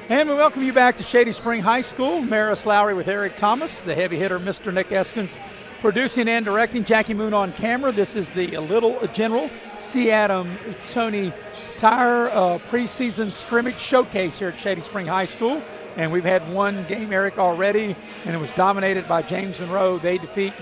And we welcome you back to Shady Spring High School. Maris Lowry with Eric Thomas, the heavy hitter, Mr. Nick Eskins, producing and directing. Jackie Moon on camera. This is the Little General C. Adam Tony Tire preseason scrimmage showcase here at Shady Spring High School. And we've had one game, Eric, already, and it was dominated by James Monroe. They defeat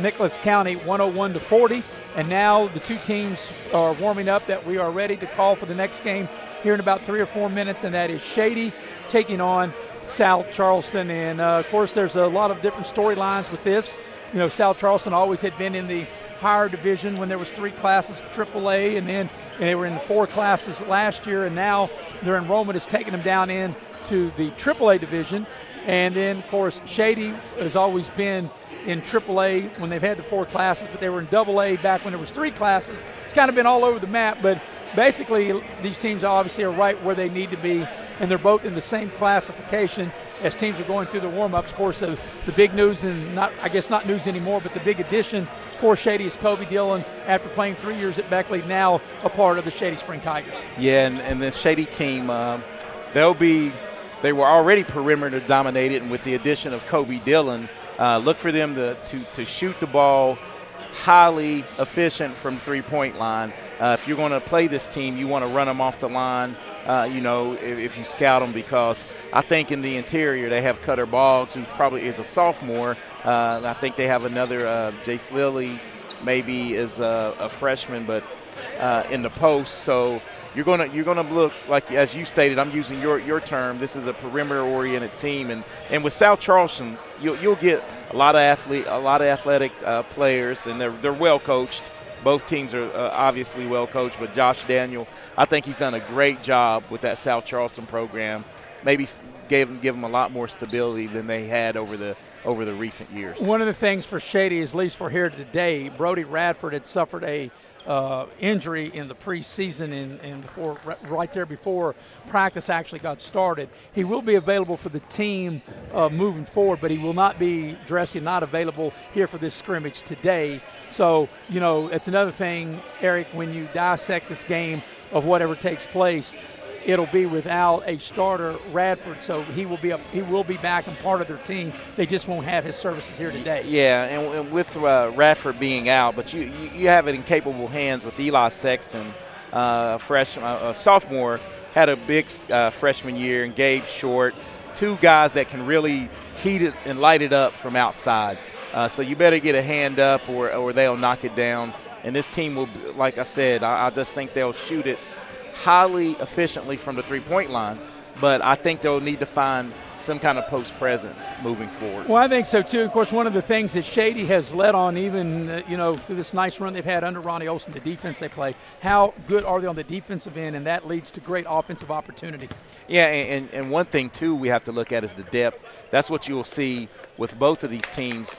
Nicholas County 101-40. And now the two teams are warming up that we are ready to call for the next game here in about 3 or 4 minutes, and that is Shady taking on South Charleston. And, of course, there's a lot of different storylines with this. You know, South Charleston always had been in the higher division when there was 3 classes for AAA, and they were in 4 classes last year, and now their enrollment is taking them down into the AAA division. And then, of course, Shady has always been in AAA when they've had the 4 classes, but they were in AA back when there was 3 classes. It's kind of been all over the map, but basically these teams obviously are right where they need to be, and they're both in the same classification as teams are going through the warm-ups. Of course, the big news, and not news anymore, but the big addition for Shady is Kobe Dillon, after playing 3 years at Beckley, now a part of the Shady Spring Tigers. Yeah, and this Shady team, they were already perimeter dominated, and with the addition of Kobe Dillon, look for them to shoot the ball highly efficient from three-point line. If you're going to play this team, you want to run them off the line, if you scout them, because I think in the interior they have Cutter Boggs, who probably is a sophomore. I think they have another Jace Lilly, maybe is a freshman, but in the post. So you're gonna look like, as you stated, I'm using your term, this is a perimeter-oriented team, and with South Charleston, you'll get a lot of athletic players, and they're well coached. Both teams are obviously well coached, but Josh Daniel, I think he's done a great job with that South Charleston program. Maybe give them a lot more stability than they had over the recent years. One of the things for Shady, at least for here today, Brody Radford had suffered a injury in the preseason and before practice actually got started. He will be available for the team moving forward, but he will not be not available here for this scrimmage today. So, it's another thing, Eric, when you dissect this game of whatever takes place, it'll be without a starter, Radford, so he will be back and part of their team. They just won't have his services here today. Yeah, and with Radford being out, but you have it in capable hands with Eli Sexton, a sophomore, had a big freshman year, and Gabe Short, 2 guys that can really heat it and light it up from outside. So you better get a hand up or they'll knock it down. And this team will, like I said, I just think they'll shoot it highly efficiently from the three-point line, but I think they'll need to find some kind of post presence moving forward. Well, I think so too. Of course, one of the things that Shady has led on, even through this nice run they've had under Ronnie Olson, the defense they play, how good are they on the defensive end, and that leads to great offensive opportunity. Yeah, and one thing too we have to look at is the depth. That's what you will see with both of these teams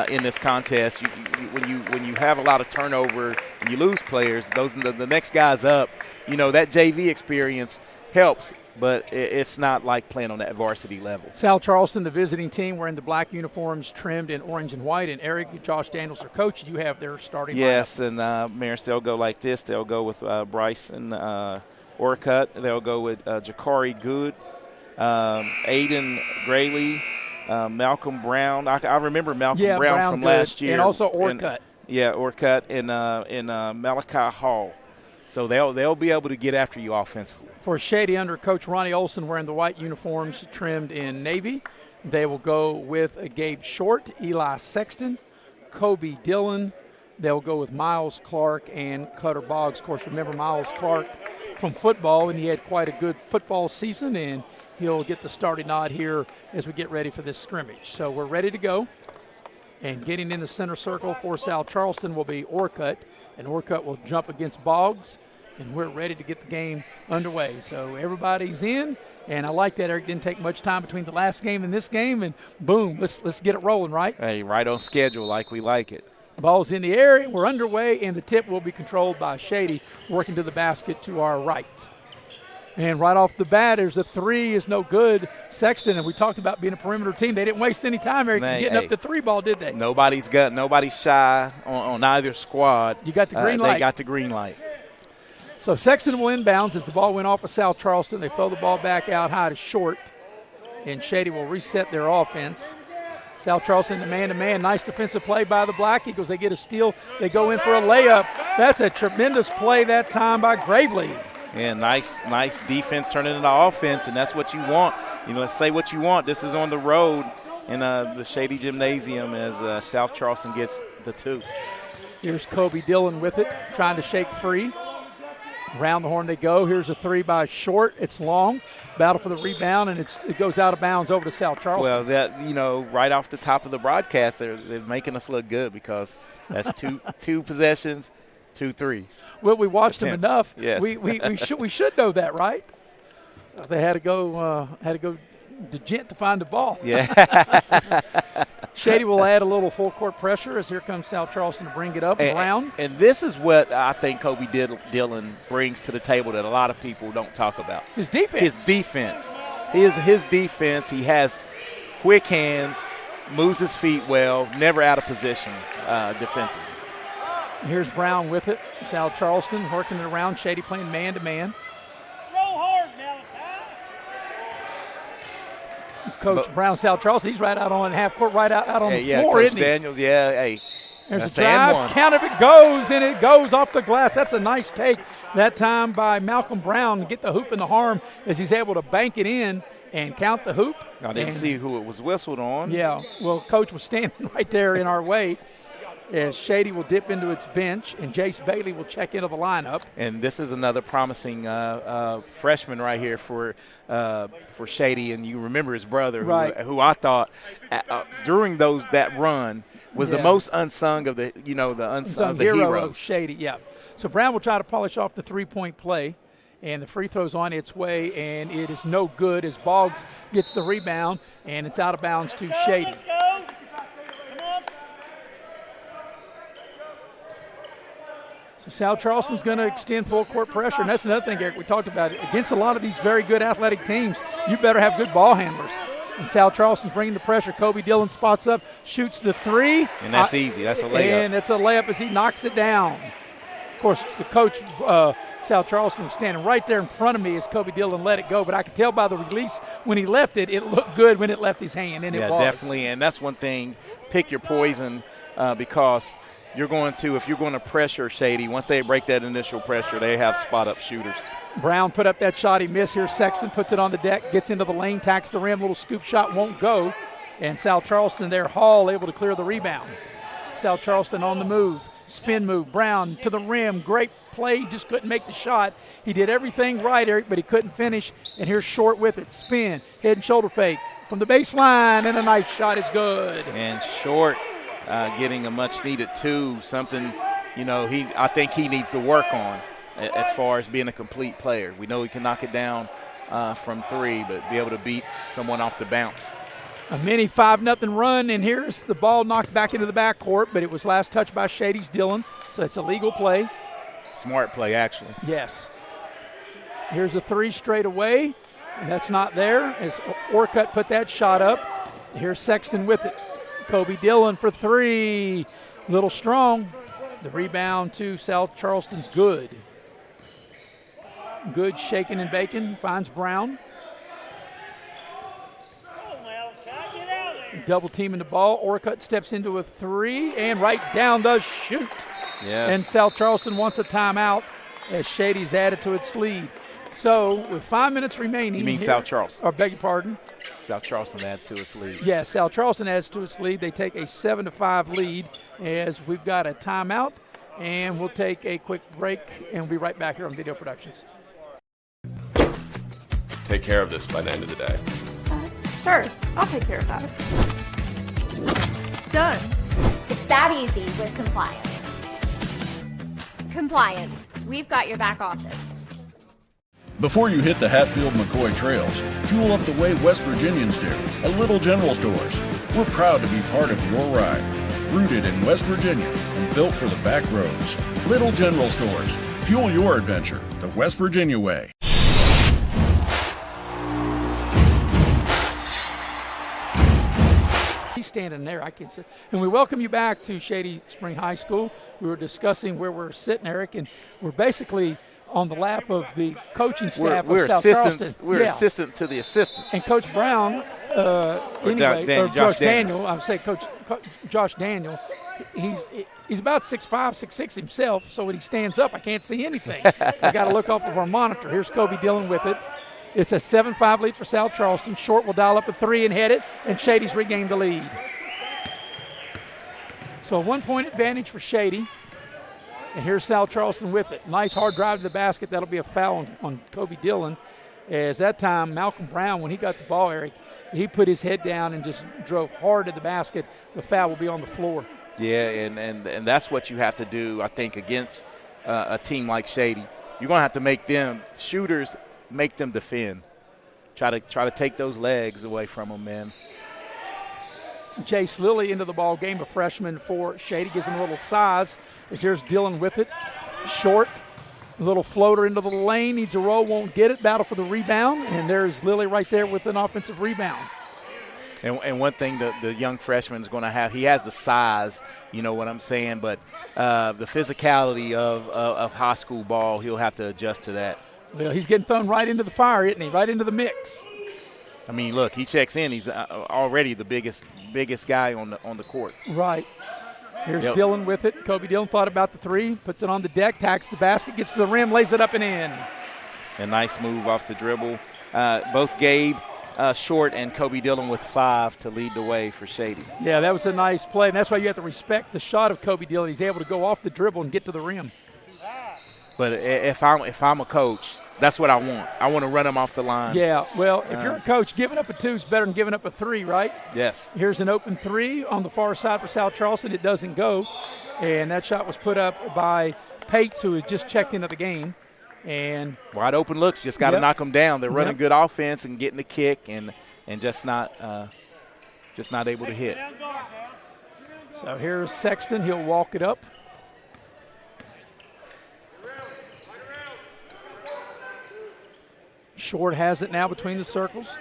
in this contest. When you have a lot of turnover and you lose players, the next guys up, that JV experience helps, but it's not like playing on that varsity level. South Charleston, the visiting team, wearing the black uniforms trimmed in orange and white. And Eric, Josh Daniels, their coach, you have their starting lineup. Yes, and Maris, they'll go like this. They'll go with Bryson Orcutt. They'll go with Jakari Good, Aiden Grayley, Malcolm Brown. I remember Malcolm Brown from last year. And also Orcutt. Orcutt and Malachi Hall. So they'll be able to get after you offensively. For Shady, under Coach Ronnie Olson, wearing the white uniforms trimmed in navy, they will go with Gabe Short, Eli Sexton, Kobe Dillon. They'll go with Miles Clark and Cutter Boggs. Of course, remember Miles Clark from football, and he had quite a good football season, and he'll get the starting nod here as we get ready for this scrimmage. So we're ready to go. And getting in the center circle for South Charleston will be Orcutt, and Orcutt will jump against Boggs, and we're ready to get the game underway. So everybody's in, and I like that. Eric, didn't take much time between the last game and this game, and boom, let's get it rolling, right? Hey, right on schedule like we like it. Ball's in the air, we're underway, and the tip will be controlled by Shady, working to the basket to our right. And right off the bat, there's a 3 is no good. Sexton, and we talked about being a perimeter team. They didn't waste any time, Eric, getting up the 3 ball, did they? Nobody's shy on either squad. You got the green light. They got the green light. So Sexton will inbounds as the ball went off of South Charleston. They throw the ball back out high to short, and Shady will reset their offense. South Charleston man-to-man. Nice defensive play by the Black Eagles. They get a steal. They go in for a layup. That's a tremendous play that time by Gravely. Yeah, nice defense turning into offense, and that's what you want. Let's say what you want. This is on the road in the Shady Gymnasium as South Charleston gets the 2. Here's Kobe Dillon with it, trying to shake free. Around the horn they go. Here's a 3 by Short. It's long. Battle for the rebound, and it goes out of bounds over to South Charleston. Well, that right off the top of the broadcast, they're making us look good because that's two possessions, 2 threes. Well, we watched them enough. Yes. We should know that, right? They had to go to Gent to find the ball. Yeah. Shady will add a little full court pressure as here comes South Charleston to bring it up. Brown. And this is what I think Kobe Dillon brings to the table that a lot of people don't talk about. His defense. His defense. He has quick hands, moves his feet well, never out of position defensively. Here's Brown with it. South Charleston working it around. Shady playing man-to-man. Coach Brown, South Charleston, he's right out on half court, right out on the floor, Coach isn't he? Daniels, yeah, hey. There's a drive, count if it goes, and it goes off the glass. That's a nice take that time by Malcolm Brown to get the hoop in the arm as he's able to bank it in and count the hoop. I didn't see who it was whistled on. Yeah, well, Coach was standing right there in our way. As Shady will dip into its bench, and Jace Bailey will check into the lineup. And this is another promising freshman right here for Shady, and you remember his brother, right, who I thought during that run was the most unsung of the unsung hero of Shady. Yeah. So Brown will try to polish off the 3-point play, and the free throw's on its way, and it is no good as Boggs gets the rebound, and it's out of bounds to Shady. So South Charleston's going to extend full court pressure, and that's another thing, Eric, we talked about. Against a lot of these very good athletic teams, you better have good ball handlers. And South Charleston's bringing the pressure. Kobe Dillon spots up, shoots the 3. And that's easy. That's a layup. And it's a layup as he knocks it down. Of course, the coach, South Charleston, was standing right there in front of me as Kobe Dillon let it go. But I could tell by the release when he left it, it looked good when it left his hand, and it was. Yeah, definitely. And that's one thing, pick your poison because – if you're going to pressure Shady, once they break that initial pressure, they have spot-up shooters. Brown put up that shot. He missed here. Sexton puts it on the deck, gets into the lane, tacks the rim. Little scoop shot won't go. And South Charleston there, Hall able to clear the rebound. South Charleston on the move. Spin move. Brown to the rim. Great play. Just couldn't make the shot. He did everything right, Eric, but he couldn't finish. And here's Short with it. Spin. Head and shoulder fake from the baseline. And a nice shot is good. And Short getting a much-needed 2, something, I think he needs to work on as far as being a complete player. We know he can knock it down from 3, but be able to beat someone off the bounce. A mini 5-0 run, and here's the ball knocked back into the backcourt, but it was last touched by Shady's Dillon, so it's a legal play. Smart play, actually. Yes. Here's a 3 straight away, and that's not there as Orcutt put that shot up. Here's Sexton with it. Kobe Dillon for 3. Little strong. The rebound to South Charleston's good. Good shaking and baking. Finds Brown. Double teaming the ball. Orcutt steps into a 3 and right down does shoot. Yes. And South Charleston wants a timeout as Shady's added to its lead. So with 5 minutes remaining. You mean South Charleston? I beg your pardon. South Charleston adds to its lead. Yes, South Charleston adds to its lead. They take a 7-5 lead as we've got a timeout, and we'll take a quick break, and we'll be right back here on Video Productions. Take care of this by the end of the day. Sure, I'll take care of that. Done. It's that easy with compliance. Compliance. We've got your back office. Before you hit the Hatfield-McCoy trails, fuel up the way West Virginians do at Little General Stores. We're proud to be part of your ride. Rooted in West Virginia and built for the back roads. Little General Stores. Fuel your adventure the West Virginia way. He's standing there. I can see. And we welcome you back to Shady Spring High School. We were discussing where we're sitting, Eric, and we're basically on the lap of the coaching staff we're of South assistants. Charleston. We're Yeah. assistant to the assistants. And Coach Brown, or Josh Daniel, I would say Coach Josh Daniel, he's about 6'5", 6'6" himself, so when he stands up, I can't see anything. I got to look off of our monitor. Here's Kobe Dillon with it. It's a 7-5 lead for South Charleston. Short will dial up a 3 and head it, and Shady's regained the lead. So a 1-point advantage for Shady. And here's South Charleston with it. Nice hard drive to the basket. That'll be a foul on Kobe Dillon. As that time, Malcolm Brown, when he got the ball, Eric, he put his head down and just drove hard to the basket. The foul will be on the floor. Yeah, and that's what you have to do, I think, against a team like Shady. You're going to have to make them shooters, make them defend. Try to take those legs away from them, man. Jace Lilly into the ball game, a freshman for Shady, gives him a little size. As here's Dillon with it. Short, a little floater into the lane, needs a roll, won't get it, battle for the rebound, and there's Lilly right there with an offensive rebound. And one thing the young freshman is going to have, he has the size, you know what I'm saying, but the physicality of high school ball, he'll have to adjust to that. Well, he's getting thrown right into the fire, isn't he? Right into the mix. I mean, look, he checks in. He's already the biggest guy on the court. Right. Here's Dillon with it. Kobe Dillon thought about the 3, puts it on the deck, tacks the basket, gets to the rim, lays it up and in. A nice move off the dribble. Both Gabe Short and Kobe Dillon with 5 to lead the way for Shady. Yeah, that was a nice play, and that's why you have to respect the shot of Kobe Dillon. He's able to go off the dribble and get to the rim. But if I'm a coach, that's what I want. I want to run him off the line. Yeah, well, if you're a coach, giving up a 2 is better than giving up a 3, right? Yes. Here's an open 3 on the far side for South Charleston. It doesn't go, and that shot was put up by Pates, who had just checked into the game. And wide open looks, just got to knock them down. They're running good offense and getting the kick, and just not able to hit. So here's Sexton. He'll walk it up. Short has it now between the circles.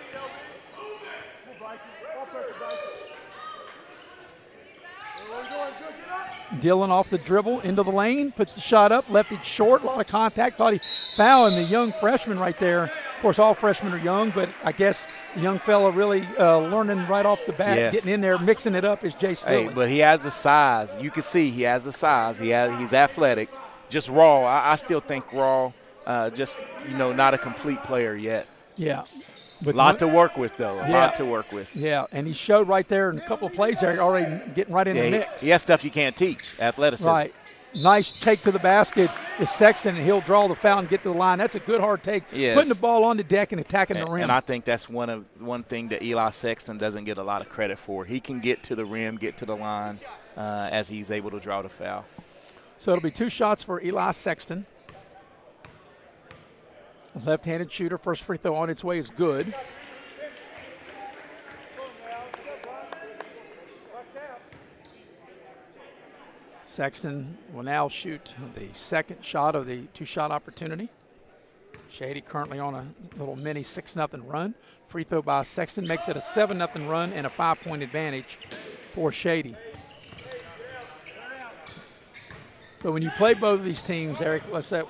Dillon off the dribble into the lane, puts the shot up, left it short, a lot of contact, thought he fouled, and the young freshman right there. Of course, all freshmen are young, but I guess the young fella really learning right off the bat, getting in there, mixing it up is Jace Lilly. Hey, but he has the size. You can see he has the size. He's athletic. Just raw. I still think raw. Just, not a complete player yet. Yeah. A lot to work with, though. A lot to work with. Yeah, and he showed right there in a couple of plays there, already getting right in the mix. He has stuff you can't teach, athleticism. Right. Nice take to the basket is Sexton, and he'll draw the foul and get to the line. That's a good hard take. Yes. Putting the ball on the deck and attacking the rim. And I think that's one thing that Eli Sexton doesn't get a lot of credit for. He can get to the rim, get to the line as he's able to draw the foul. So it'll be 2 shots for Eli Sexton. Left-handed shooter, first free throw on its way is good. Sexton will now shoot the second shot of the 2-shot opportunity. Shady currently on a little mini 6-0 run. Free throw by Sexton makes it a 7-0 run and a 5-point advantage for Shady. But when you play both of these teams, Eric, we've said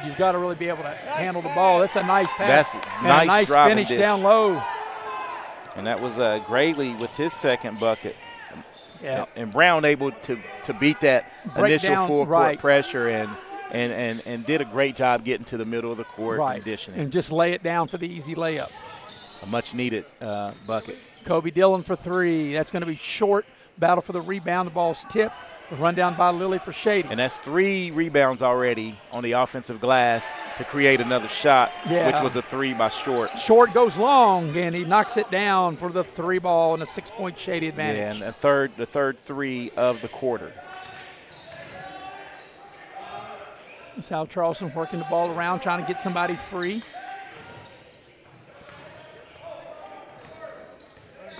you've got to really be able to handle the ball. That's a nice pass. That's and a nice finish down low. And that was Grady with his second bucket. Yeah. And Brown able to beat that initial full court pressure and did a great job getting to the middle of the court and dishing it. And just lay it down for the easy layup. A much needed bucket. Kobe Dillon for 3. That's going to be short. Battle for the rebound. The ball's tipped. Run down by Lilly for Shady. And that's 3 rebounds already on the offensive glass to create another shot, which was a 3 by Short. Short goes long, and he knocks it down for the 3 ball and a 6-point Shady advantage. Yeah, and the third 3 of the quarter. South Charleston working the ball around, trying to get somebody free.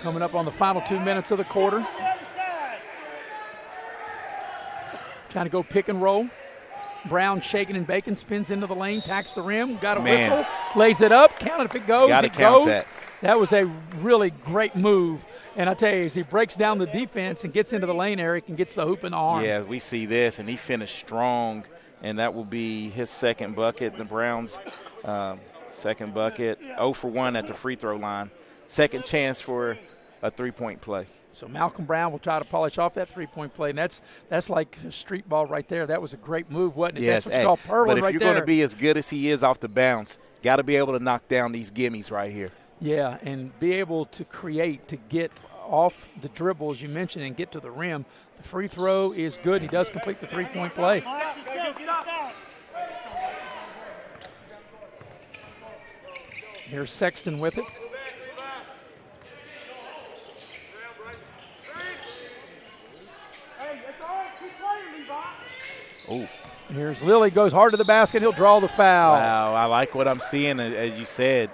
Coming up on the final 2 minutes of the quarter. Trying to go pick and roll. Brown shaking and baking, spins into the lane, tacks the rim, got a whistle, lays it up, count it if it goes. It goes. That was a really great move. And I tell you, as he breaks down the defense and gets into the lane, Eric, and gets the hoop in the arm. Yeah, we see this, and he finished strong and that will be his second bucket. The Browns' second bucket, 0 for 1 at the free throw line. Second chance for a three-point play. So Malcolm Brown will try to polish off that three-point play, and that's like a street ball right there. That was a great move, wasn't it? Yes, that's what you call purling but if right you're there. going to be as good as he is off the bounce, got to be able to knock down these gimmies right here. Yeah, and be able to create, to get off the dribble, as you mentioned, and get to the rim. The free throw is good. He does complete the three-point play. Here's Sexton with it. Oh. And here's Lilly, goes hard to the basket. He'll draw the foul. Wow, I like what I'm seeing, as you said.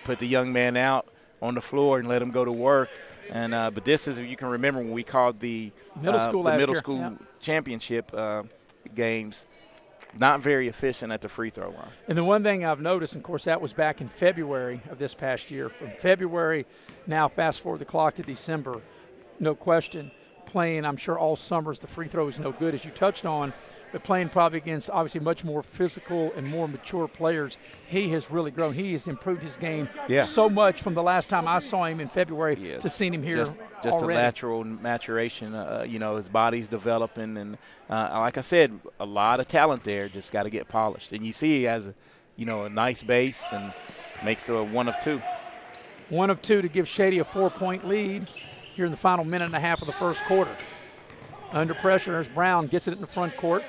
Put the young man out on the floor and let him go to work. And but this is, if you can remember, when we called the middle school, school championship games, not very efficient at the free throw line. And the one thing I've noticed, of course, that was back in February of this past year. From February, now fast forward the clock to December, no question. Playing, I'm sure, all summers, the free throw is no good, as you touched on, but playing probably against obviously much more physical and more mature players, he has really grown. He has improved his game so much from the last time I saw him in February to seeing him here just already. A natural maturation. His body's developing, and like I said, a lot of talent there. Just got to get polished. And you see he has a nice base and makes the 1 of 2. 1 of 2 to give Shady a 4-point lead here in the final minute and a half of the first quarter. Under pressure as Brown gets it in the front court.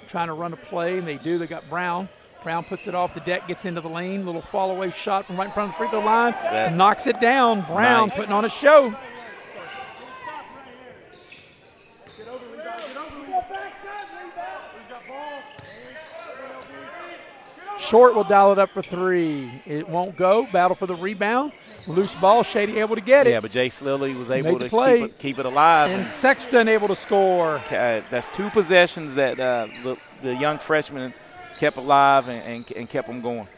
Trying to run a play, and they do. They got Brown. Brown puts it off the deck, gets into the lane. Little fall-away shot from right in front of the free throw line. Knocks it down. Brown putting on a show. Short will dial it up for 3. It won't go. Battle for the rebound. Loose ball. Shady able to get it. Yeah, but Jace Lilly was able to keep it alive. And Sexton able to score. That's 2 possessions that the young freshman has kept alive and kept them going.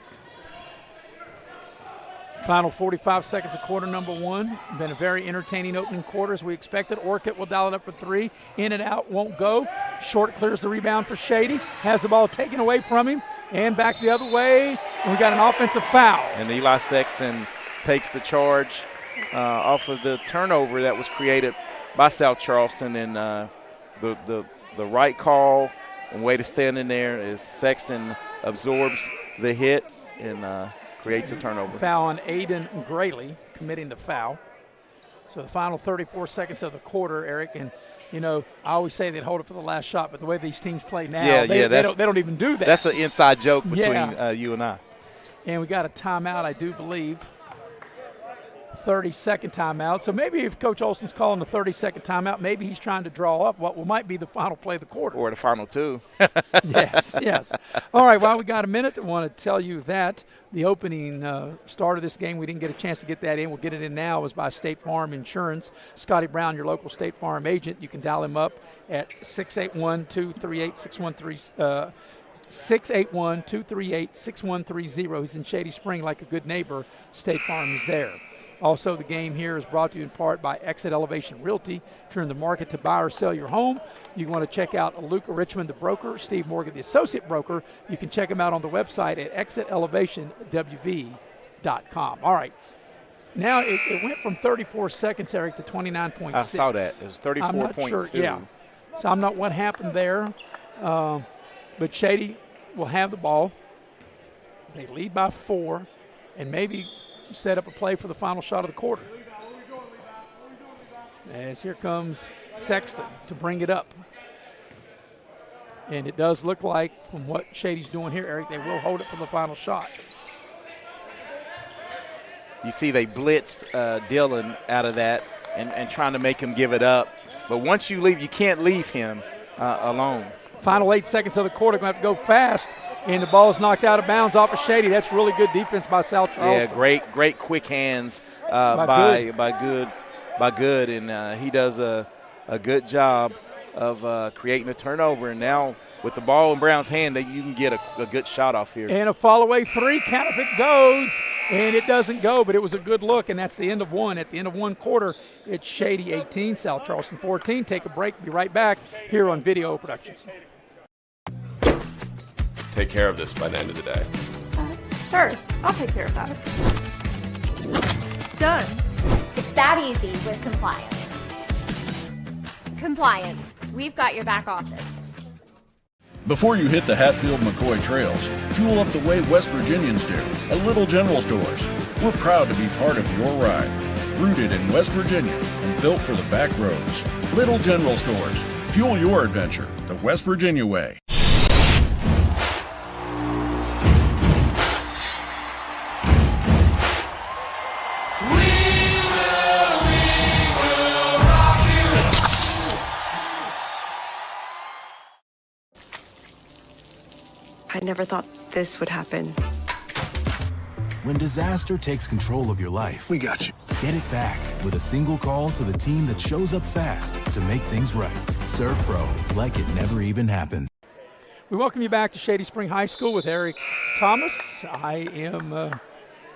Final 45 seconds of quarter number 1. Been a very entertaining opening quarter as we expected. Orcutt will dial it up for 3. In and out, won't go. Short clears the rebound for Shady. Has the ball taken away from him. And back the other way. And we got an offensive foul. And Eli Sexton takes the charge off of the turnover that was created by South Charleston. And the right call and way to stand in there is Sexton absorbs the hit and creates a turnover. Foul on Aiden Grayley, committing the foul. So the final 34 seconds of the quarter, Eric, and I always say they'd hold it for the last shot, but the way these teams play now, they don't even do that. That's an inside joke between you and I. And we got a timeout, I do believe. 30-second timeout. So maybe if Coach Olson's calling the 30-second timeout, maybe he's trying to draw up what might be the final play of the quarter. Or the final 2. Yes. All right, well, we got a minute. I want to tell you that the opening start of this game, we didn't get a chance to get that in. We'll get it in now. It was by State Farm Insurance. Scotty Brown, your local State Farm agent. You can dial him up at 681-238-6130. 681-238-6130. He's in Shady Spring like a good neighbor. State Farm is there. Also, the game here is brought to you in part by Exit Elevation Realty. If you're in the market to buy or sell your home, you want to check out Luca Richmond, the broker, Steve Morgan, the associate broker. You can check them out on the website at exitelevationwv.com. All right. Now, it went from 34 seconds, Eric, to 29.6. I saw that. It was 34.2. Sure, yeah. So I'm not what happened there. But Shady will have the ball. They lead by 4, and maybe set up a play for the final shot of the quarter. As here comes Sexton to bring it up. And it does look like, from what Shady's doing here, Eric, they will hold it for the final shot. You see they blitzed Dillon out of that and trying to make him give it up. But once you leave, you can't leave him alone. Final 8 seconds of the quarter, going to have to go fast. And the ball's knocked out of bounds off of Shady. That's really good defense by South Charleston. Yeah, great quick hands by Good. And he does a good job of creating a turnover. And now with the ball in Brown's hand, that you can get a good shot off here. And a fall-away three, count if it goes, and it doesn't go, but it was a good look, and that's the end of one. At the end of one quarter, it's Shady 18, South Charleston 14. Take a break. Be right back here on Video Productions. Take care of this by the end of the day. Sure, I'll take care of that. Done. It's that easy with compliance. Compliance. We've got your back office. Before you hit the Hatfield-McCoy trails, fuel up the way West Virginians do at Little General Stores. We're proud to be part of your ride. Rooted in West Virginia and built for the back roads. Little General Stores. Fuel your adventure the West Virginia way. I never thought this would happen. When disaster takes control of your life, we got you. Get it back with a single call to the team that shows up fast to make things right. Serve Pro, like it never even happened. We welcome you back to Shady Spring High School with Eric Thomas. I am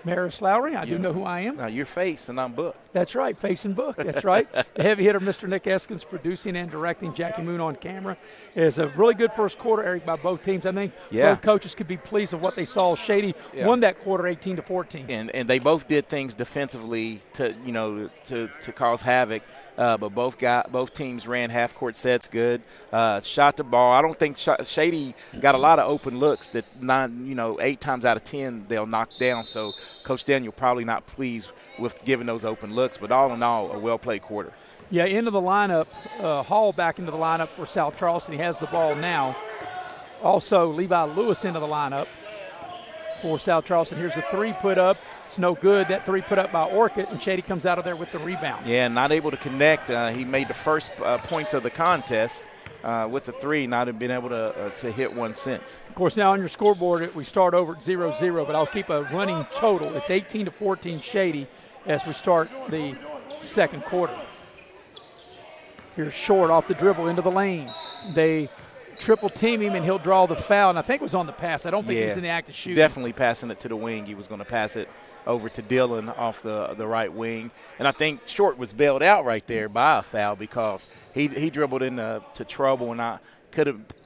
Maris Lowry. I do know who I am. Now, you're Face, and I'm Book. That's right, Face and Book. That's right. The heavy hitter, Mr. Nick Eskins, producing and directing. Jackie Moon on camera. It's a really good first quarter, Eric, by both teams. I think both coaches could be pleased with what they saw. Shady won that quarter 18-14. And they both did things defensively to cause havoc. But both teams ran half-court sets good, shot the ball. I don't think Shady got a lot of open looks that 8 times out of 10 they'll knock down. So Coach Daniel probably not pleased with giving those open looks. But all in all, a well-played quarter. Yeah, into the lineup. Hall back into the lineup for South Charleston. He has the ball now. Also, Levi Lewis into the lineup for South Charleston. Here's a three put up. It's no good. That three put up by Orchid, and Shady comes out of there with the rebound. Yeah, not able to connect. He made the first points of the contest with the three, not have been able to hit one since. Of course, now on your scoreboard, we start over at 0-0, but I'll keep a running total. It's 18-14 Shady as we start the second quarter. Here's Short off the dribble into the lane. They triple team him, and he'll draw the foul, and I think it was on the pass. I don't think he's in the act of shooting. Definitely passing it to the wing. He was going to pass it over to Dillon off the right wing. And I think Short was bailed out right there by a foul because he dribbled into trouble, and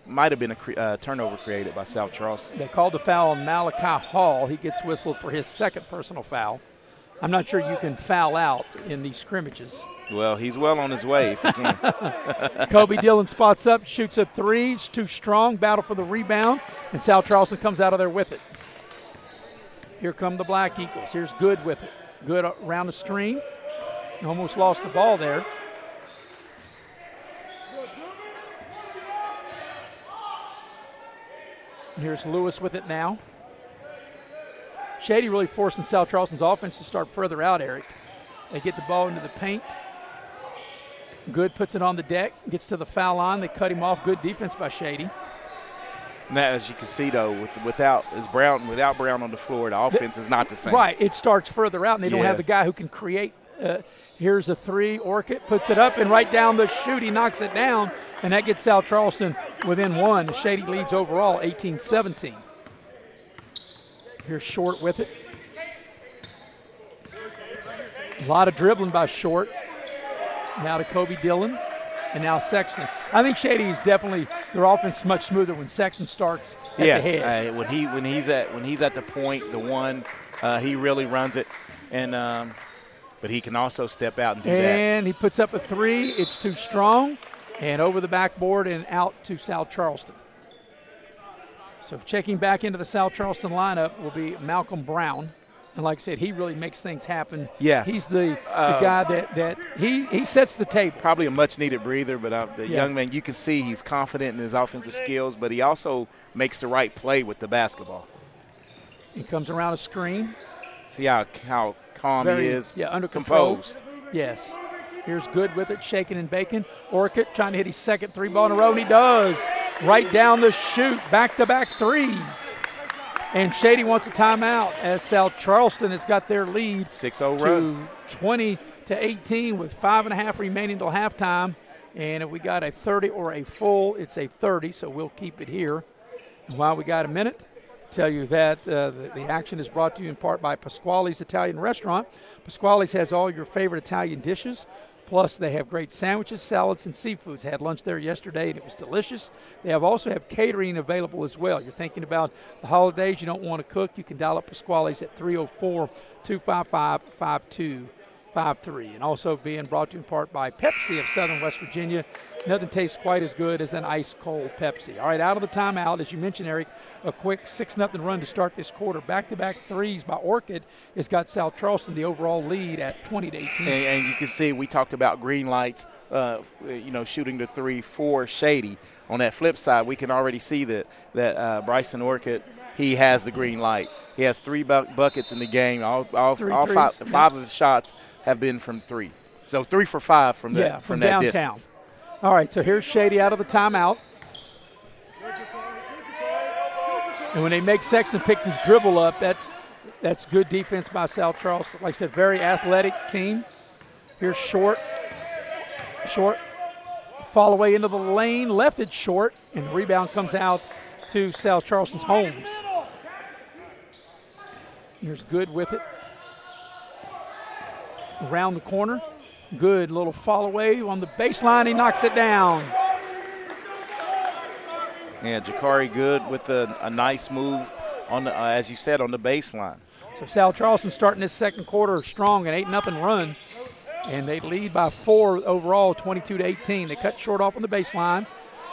might have been a turnover created by South Charleston. They called the foul on Malachi Hall. He gets whistled for his second personal foul. I'm not sure you can foul out in these scrimmages. Well, he's well on his way if he can. Kobe Dillon spots up, shoots a three. It's too strong. Battle for the rebound, and South Charleston comes out of there with it. Here come the Black Eagles. Here's Good with it. Good around the screen. Almost lost the ball there. And here's Lewis with it now. Shady really forcing South Charleston's offense to start further out, Eric. They get the ball into the paint. Good puts it on the deck, gets to the foul line. They cut him off. Good defense by Shady. Now, as you can see, though, without Brown on the floor, the offense is not the same. Right, it starts further out, and they don't have the guy who can create. Here's a three. Orchid puts it up and right down the chute. He knocks it down, and that gets South Charleston within one. Shady leads overall 18-17. Here's Short with it. A lot of dribbling by Short. Now to Kobe Dillon, and now Sexton. I think Shady is definitely their offense is much smoother when Sexton starts at the head. When he's at the point, the one, he really runs it, and but he can also step out and do that. And he puts up a three. It's too strong, and over the backboard and out to South Charleston. So checking back into the South Charleston lineup will be Malcolm Brown. And like I said, he really makes things happen. Yeah. He's the guy that he sets the table. Probably a much-needed breather, but the young man, you can see he's confident in his offensive skills, but he also makes the right play with the basketball. He comes around a screen. See how calm he is. Yeah, under control. Composed. Yes. Here's Good with it, shaking and baking. Orchid trying to hit his second three ball in a row, and he does. Right down the chute, back-to-back threes. And Shady wants a timeout as South Charleston has got their lead 6-0 run. 20-18 with 5.5 remaining till halftime. And if we got a 30 or a full, it's a 30, so we'll keep it here. And while we got a minute, tell you that the action is brought to you in part by Pasquale's Italian Restaurant. Pasquale's has all your favorite Italian dishes. Plus, they have great sandwiches, salads, and seafoods. I had lunch there yesterday, and it was delicious. They also have catering available as well. You're thinking about the holidays, you don't want to cook, you can dial up Pasquale's at 304-255-5253. And also being brought to you in part by Pepsi of Southern West Virginia. Nothing tastes quite as good as an ice-cold Pepsi. All right, out of the timeout, as you mentioned, Eric, a quick 6-0 run to start this quarter. Back-to-back threes by Orchid has got South Charleston the overall lead at 20-18. And you can see we talked about green lights, shooting the 3 for Shady. On that flip side, we can already see that Bryson Orchid, he has the green light. He has 3 buckets in the game. All five of his shots have been from 3. So 3 for 5 from that downtown. Distance. All right, so here's Shady out of the timeout. And when they make Sexton pick this dribble up, that's good defense by South Charleston. Like I said, very athletic team. Here's Short. Fall away into the lane, left it short, and the rebound comes out to South Charleston's Holmes. Here's Good with it. Around the corner. Good little fall away on the baseline. He knocks it down. Yeah, Jakari Good with a nice move on the, as you said, on the baseline. So South Charleston starting this second quarter strong, an 8-0 run, and they lead by 4 overall, 22-18. They cut short off on the baseline.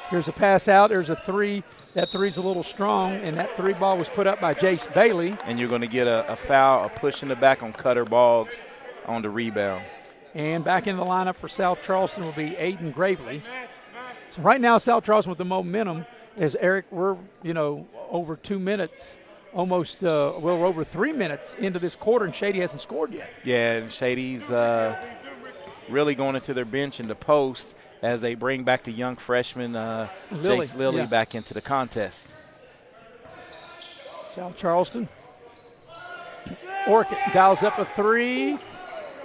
Here's a pass out. There's a 3. That 3's a little strong, and that 3 ball was put up by Jace Bailey. And you're going to get a foul, a push in the back on Cutter Boggs on the rebound. And back in the lineup for South Charleston will be Aiden Gravely. So right now, South Charleston with the momentum. As Eric, we're over 2 minutes, almost we're over 3 minutes into this quarter, and Shady hasn't scored yet. Yeah, and Shady's really going into their bench in the post as they bring back the young freshman Jace Lilly back into the contest. South Charleston. Orchid dials up a 3.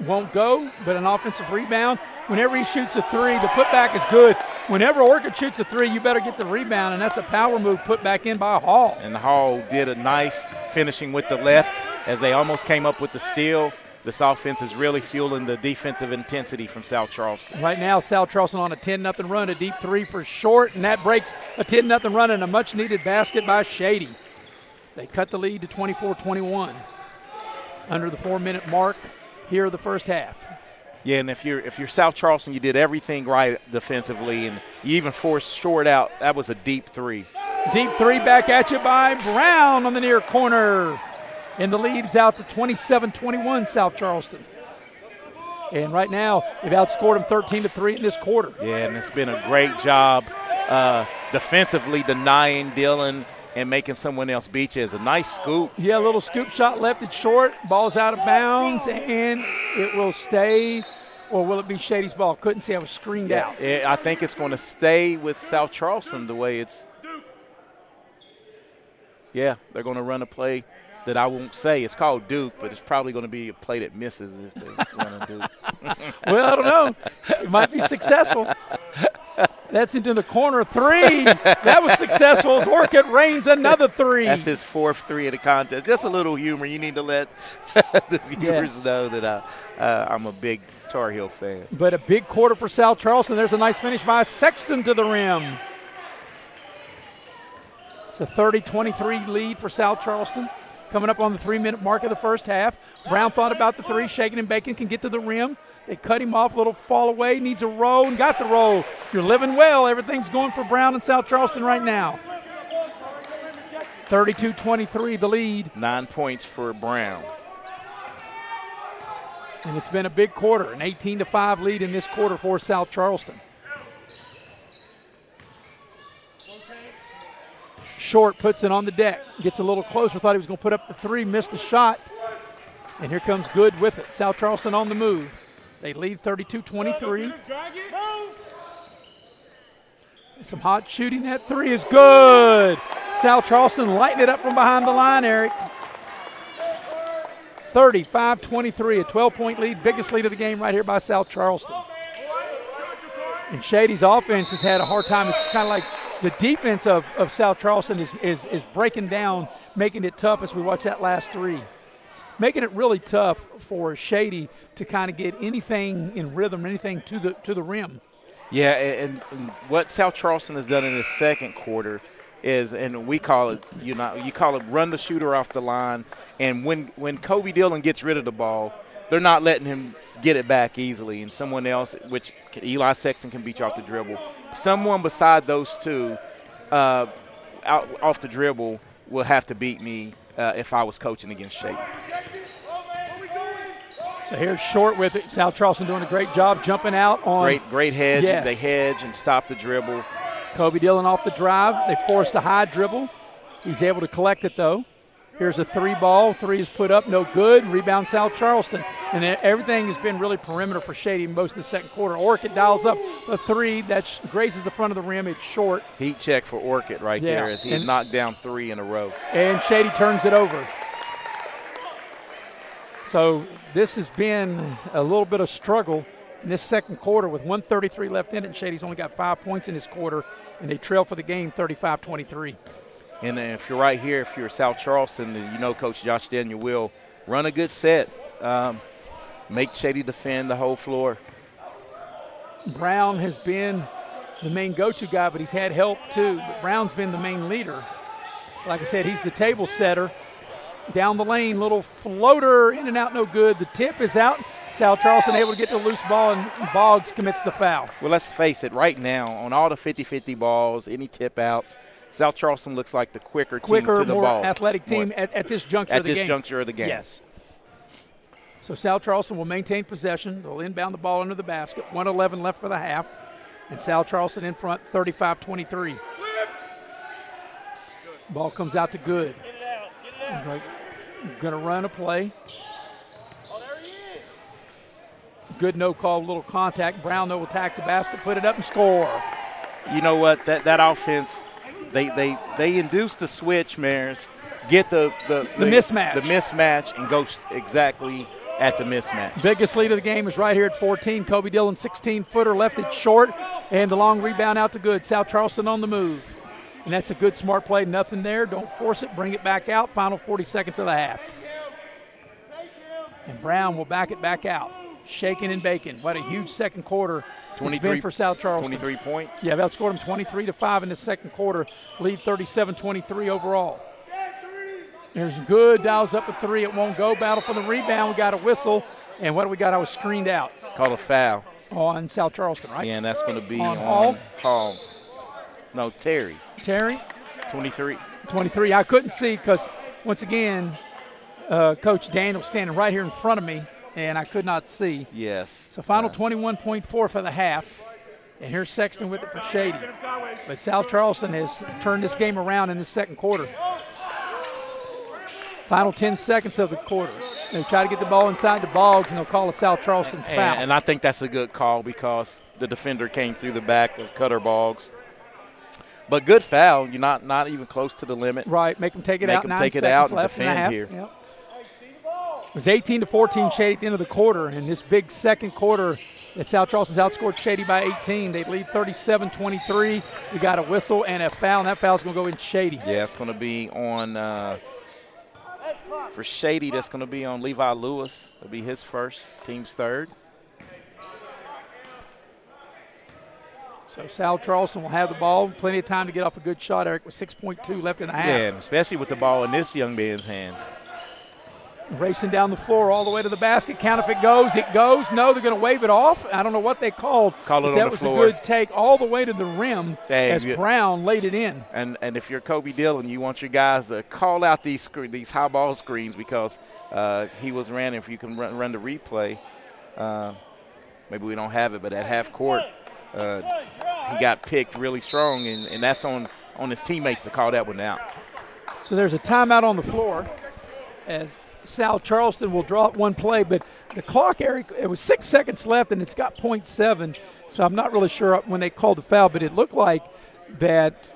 Won't go, but an offensive rebound. Whenever he shoots a 3, the putback is good. Whenever Orchid shoots a 3, you better get the rebound, and that's a power move put back in by Hall. And Hall did a nice finishing with the left as they almost came up with the steal. This offense is really fueling the defensive intensity from South Charleston. Right now, South Charleston on a 10-0 run, a deep 3 for Short, and that breaks a 10-0 run and a much-needed basket by Shady. They cut the lead to 24-21 under the 4-minute mark here in the first half. Yeah, and if you're South Charleston, you did everything right defensively, and you even forced Short out. That was a deep 3. Deep 3 back at you by Brown on the near corner. And the lead is out to 27-21 South Charleston. And right now, they've outscored them 13-3 in this quarter. Yeah, and it's been a great job defensively denying Dillon and making someone else beat you. It's a nice scoop. Yeah, a little scoop shot left it short. Ball's out of bounds, and it will stay, or will it be Shady's ball? Couldn't see. I was screened out. I think it's going to stay with South Charleston the way it's. Yeah, they're going to run a play that I won't say. It's called Duke, but it's probably going to be a play that misses if they run a Duke. Well, I don't know. It might be successful. That's into the corner 3. That was successful as Orchid rains another 3. That's his 4th 3 of the contest. Just a little humor. You need to let the viewers know that I'm a big Tar Heel fan. But a big quarter for South Charleston. There's a nice finish by Sexton to the rim. It's a 30-23 lead for South Charleston. Coming up on the 3-minute mark of the first half. Brown thought about the 3. Shaking and Bacon can get to the rim. They cut him off, a little fall away, needs a roll, and got the roll. You're living well. Everything's going for Brown and South Charleston right now. 32-23, the lead. 9 points for Brown. And it's been a big quarter, an 18-5 lead in this quarter for South Charleston. Short puts it on the deck, gets a little closer, thought he was going to put up the 3, missed the shot. And here comes Good with it. South Charleston on the move. They lead 32-23. Some hot shooting. That 3 is good. South Charleston lighting it up from behind the line, Eric. 35-23, a 12-point lead, biggest lead of the game right here by South Charleston. And Shady's offense has had a hard time. It's kind of like the defense of South Charleston is breaking down, making it tough as we watch that last three. Making it really tough for Shady to kind of get anything in rhythm, anything to the rim. Yeah, and what South Charleston has done in the second quarter is, and we call it, you call it run the shooter off the line. And when Kobe Dillon gets rid of the ball, they're not letting him get it back easily. And someone else, which Eli Sexton can beat you off the dribble, someone beside those two out off the dribble will have to beat me if I was coaching against Shady. So here's Short with it. South Charleston doing a great job jumping out on. Great hedge. Yes. They hedge and stop the dribble. Kobe Dillon off the drive. They forced a high dribble. He's able to collect it, though. Here's a three ball. Three is put up, no good. Rebound South Charleston. And everything has been really perimeter for Shady most of the second quarter. Orchid dials up a three that graces the front of the rim. It's short. Heat check for Orchid right there as he knocked down 3 in a row. And Shady turns it over. So this has been a little bit of struggle in this second quarter with 1:33 left in it. And Shady's only got 5 points in this quarter, and they trail for the game 35-23. And if you're right here, if you're South Charleston, then you know Coach Josh Daniel will run a good set, make Shady defend the whole floor. Brown has been the main go-to guy, but he's had help too. But Brown's been the main leader. Like I said, he's the table setter. Down the lane, little floater, in and out, no good. The tip is out. South Charleston able to get the loose ball, and Boggs commits the foul. Well, let's face it, right now, on all the 50-50 balls, any tip outs, South Charleston looks like the quicker team to the more ball. Athletic team at this juncture of the game. At this juncture of the game. Yes. So South Charleston will maintain possession. They'll inbound the ball under the basket. 1:11 left for the half. And South Charleston in front, 35-23. Ball comes out to Good. Going to run a play. Good no call, little contact. Brown though will attack the basket, put it up and score. You know what? That offense, they induce the switch, Maris, get the mismatch. The mismatch and go exactly at the mismatch. Biggest lead of the game is right here at 14. Kobe Dillon, 16-footer, left it short, and the long rebound out to Good. South Charleston on the move. And that's a good, smart play. Nothing there. Don't force it. Bring it back out. Final 40 seconds of the half. And Brown will back it back out. Shaking and baking. What a huge second quarter it's been for South Charleston. 23 points. Yeah, they'll scored them 23-5 in the second quarter. Lead 37-23 overall. There's Good. Dials up a three. It won't go. Battle for the rebound. We got a whistle. And what do we got? I was screened out. Called a foul. On South Charleston, right? Yeah, and that's going to be on Hall. No, Terry. 23. 23. I couldn't see because, once again, Coach Daniel standing right here in front of me, and I could not see. Yes. So final 21.4 for the half. And here's Sexton with it for Shady. But South Charleston has turned this game around in the second quarter. Final 10 seconds of the quarter. They try to get the ball inside the Boggs, and they'll call a South Charleston foul. And I think that's a good call because the defender came through the back of Cutter Boggs. But good foul. You're not even close to the limit. Right. Make them take it out. Make them take it out and defend here. Yep. It was 18-14 Shady at the end of the quarter. And this big second quarter that South Charleston's outscored Shady by 18. They lead 37-23. We got a whistle and a foul, and that foul's going to go in Shady. Yeah, it's going to be on for Shady. That's going to be on Levi Lewis. It'll be his first, team's third. So South Charleston will have the ball. Plenty of time to get off a good shot, Eric, with 6.2 left in the half. Yeah, and especially with the ball in this young man's hands. Racing down the floor all the way to the basket. Count if it goes. It goes. No, they're going to wave it off. I don't know what they called. Call it on that the was floor. A good take all the way to the rim as Brown laid it in. And if you're Kobe Dillon, you want your guys to call out these high ball screens because he was ran. If you can run the replay, maybe we don't have it, but at half court, he got picked really strong, and that's on his teammates to call that one out. So there's a timeout on the floor as South Charleston will draw up one play, but the clock, Eric, it was 6 seconds left, and it's got .7, so I'm not really sure when they called the foul, but it looked like that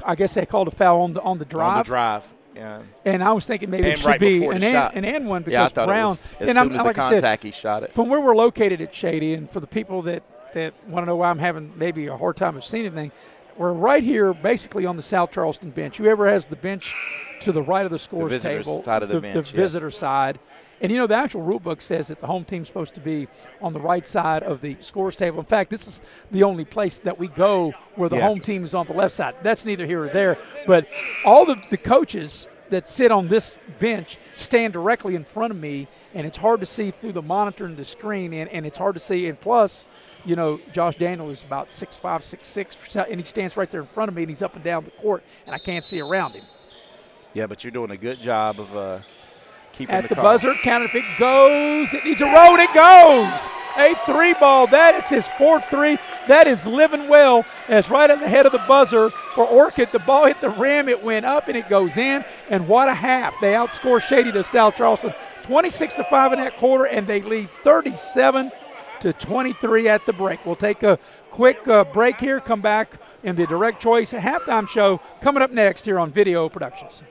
I guess they called a foul on the drive. On the drive, yeah. And I was thinking maybe it should right be an and one because yeah, I thought Brown. It was, as soon as the contact, he shot it. From where we're located at Shady, and for the people that that want to know why I'm having maybe a hard time of seeing anything, we're right here basically on the South Charleston bench. Whoever has the bench to the right of the scores table, side of the bench, visitor side. And, the actual rule book says that the home team's supposed to be on the right side of the scores table. In fact, this is the only place that we go where the home team is on the left side. That's neither here or there. But all the coaches that sit on this bench stand directly in front of me, and it's hard to see through the monitor and the screen, and it's hard to see. And plus, Josh Daniel is about 6'5", 6'6", and he stands right there in front of me, and he's up and down the court, and I can't see around him. Yeah, but you're doing a good job of keeping at the call. buzzer. Count if it goes. It needs a roll. It goes. A 3-ball. It's his 4th 3. That is living well. That's right at the head of the buzzer for Orchid. The ball hit the rim. It went up and it goes in. And what a half. They outscore Shady to South Charleston 26-5 in that quarter, and they lead 37-23 at the break. We'll take a quick break here. Come back in the Direct Choice halftime show coming up next here on Video Productions.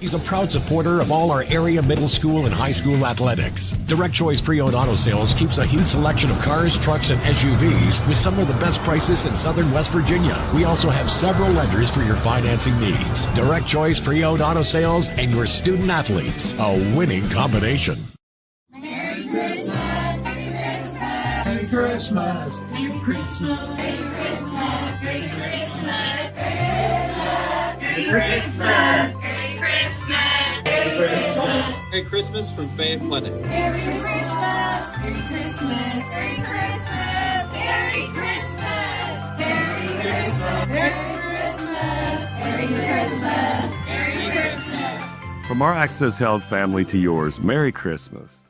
Is a proud supporter of all our area middle school and high school athletics. Direct Choice Pre-Owned Auto Sales keeps a huge selection of cars, trucks, and SUVs with some of the best prices in southern West Virginia. We also have several lenders for your financing needs. Direct Choice Pre-Owned Auto Sales and your student athletes. A winning combination. Merry Christmas! Merry Christmas! Merry Christmas! Merry Christmas! Merry Christmas! Merry Christmas! Merry Christmas from Fayette Clinic. Merry Christmas! Merry Christmas! Merry Christmas! Merry Christmas! Merry Christmas! Merry Christmas! Merry Christmas! Merry Christmas! From our Access Health family to yours, Merry Christmas.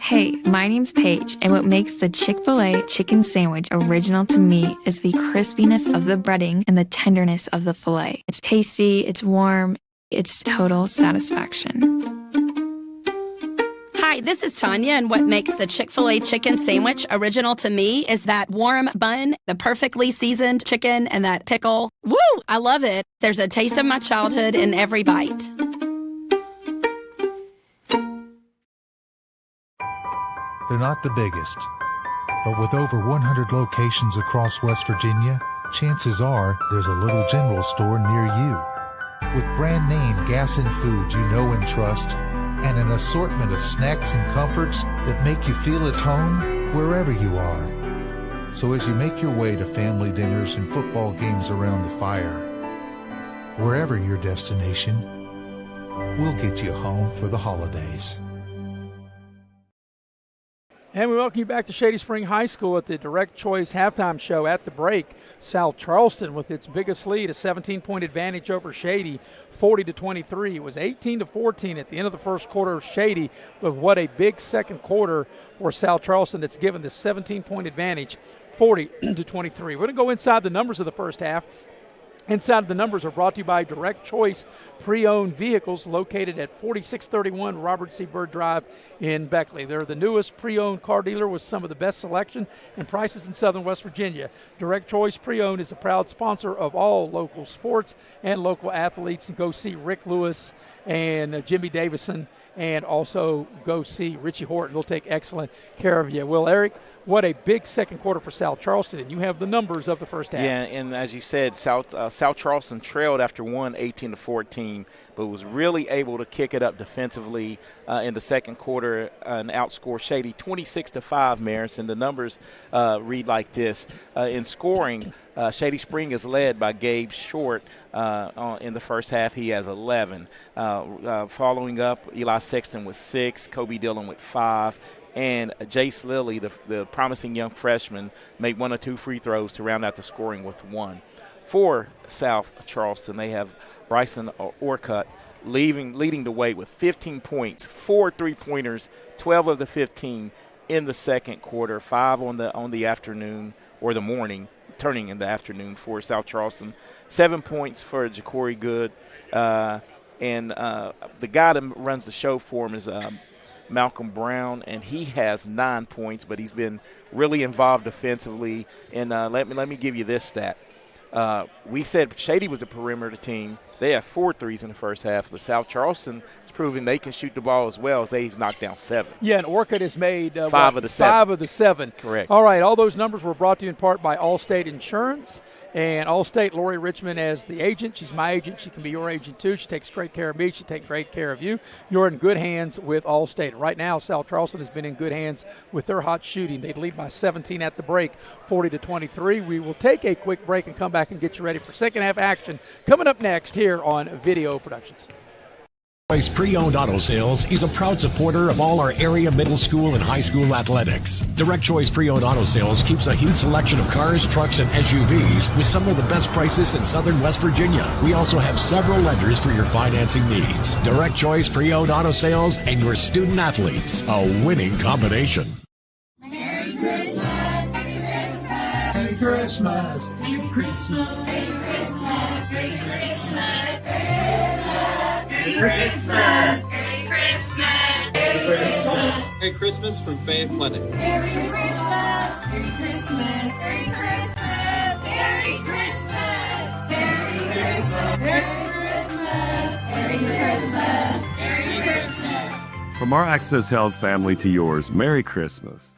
Hey, my name's Paige, and what makes the Chick-fil-A chicken sandwich original to me is the crispiness of the breading and the tenderness of the filet. It's tasty, it's warm, it's total satisfaction. Hi, this is Tanya, and what makes the Chick-fil-A chicken sandwich original to me is that warm bun, the perfectly seasoned chicken, and that pickle. Woo! I love it. There's a taste of my childhood in every bite. They're not the biggest, but with over 100 locations across West Virginia, chances are there's a little general store near you. With brand name gas and food you know and trust, and an assortment of snacks and comforts that make you feel at home wherever you are. So as you make your way to family dinners and football games around the fire, wherever your destination, we'll get you home for the holidays. And we welcome you back to Shady Spring High School at the Direct Choice halftime show. At the break, South Charleston with its biggest lead, a 17-point advantage over Shady, 40-23. It was 18-14 at the end of the first quarter of Shady, but what a big second quarter for South Charleston that's given the 17-point advantage, 40-23. We're going to go inside the numbers of the first half. Inside of the numbers are brought to you by Direct Choice Pre-Owned Vehicles, located at 4631 Robert C. Byrd Drive in Beckley. They're the newest pre-owned car dealer with some of the best selection and prices in southern West Virginia. Direct Choice Pre-Owned is a proud sponsor of all local sports and local athletes. And go see Rick Lewis and Jimmy Davison, and also go see Richie Horton. They'll take excellent care of you. Well, Eric, what a big second quarter for South Charleston, and you have the numbers of the first half. Yeah, and as you said, South Charleston trailed after one, 18-14, but was really able to kick it up defensively in the second quarter and outscore Shady 26-5, Maris. And the numbers read like this. In scoring, Shady Spring is led by Gabe Short in the first half. He has 11. Following up, Eli Sexton with 6, Kobe Dillon with 5, and Jace Lilly, the promising young freshman, made 1 or 2 free throws to round out the scoring with 1. For South Charleston, they have Bryson Orcutt leading the way with 15 points, 4 3-pointers, 12 of the 15 in the second quarter, 5 on the afternoon or the morning, turning in the afternoon for South Charleston. 7 points for Ja'Cory Good. And the guy that runs the show for him is Malcolm Brown, and he has 9 points, but he's been really involved defensively. And let me give you this stat. We said Shady was a perimeter team. They have 4 threes in the first half, but South Charleston is proving they can shoot the ball as well, as they've knocked down 7. Yeah, and Orchid has made 5 of the 7. 5 of the 7. Correct. All right, all those numbers were brought to you in part by Allstate Insurance. And Allstate, Lori Richmond as the agent. She's my agent. She can be your agent, too. She takes great care of me. She takes great care of you. You're in good hands with Allstate. Right now, South Charleston has been in good hands with their hot shooting. They lead by 17 at the break, 40-23. We will take a quick break and come back and get you ready for second half action coming up next here on Video Productions. Choice Pre-Owned Auto Sales is a proud supporter of all our area middle school and high school athletics. Direct Choice Pre-Owned Auto Sales keeps a huge selection of cars, trucks, and SUVs with some of the best prices in southern West Virginia. We also have several lenders for your financing needs. Direct Choice Pre-Owned Auto Sales and your student athletes, a winning combination. Merry Christmas, Merry Christmas, Merry Christmas, Merry Christmas, Merry Christmas, Merry Christmas, Merry Christmas, Merry Christmas, Merry Christmas, Merry Christmas from Fayette Clinic. Merry Christmas, Merry Christmas, Merry Christmas, Merry Christmas, Merry Christmas, Merry Christmas, Merry Christmas, Merry Christmas. From our Access Health family to yours, Merry Christmas.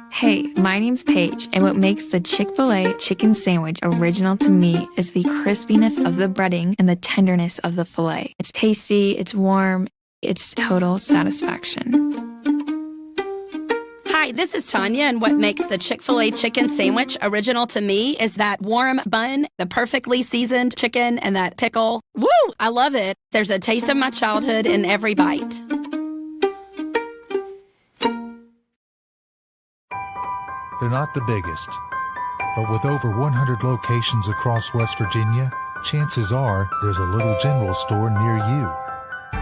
Hey, my name's Paige, and what makes the Chick-fil-A chicken sandwich original to me is the crispiness of the breading and the tenderness of the filet. It's tasty, it's warm, it's total satisfaction. Hi, this is Tanya, and what makes the Chick-fil-A chicken sandwich original to me is that warm bun, the perfectly seasoned chicken, and that pickle. Woo! I love it. There's a taste of my childhood in every bite. They're not the biggest, but with over 100 locations across West Virginia, chances are there's a little general store near you.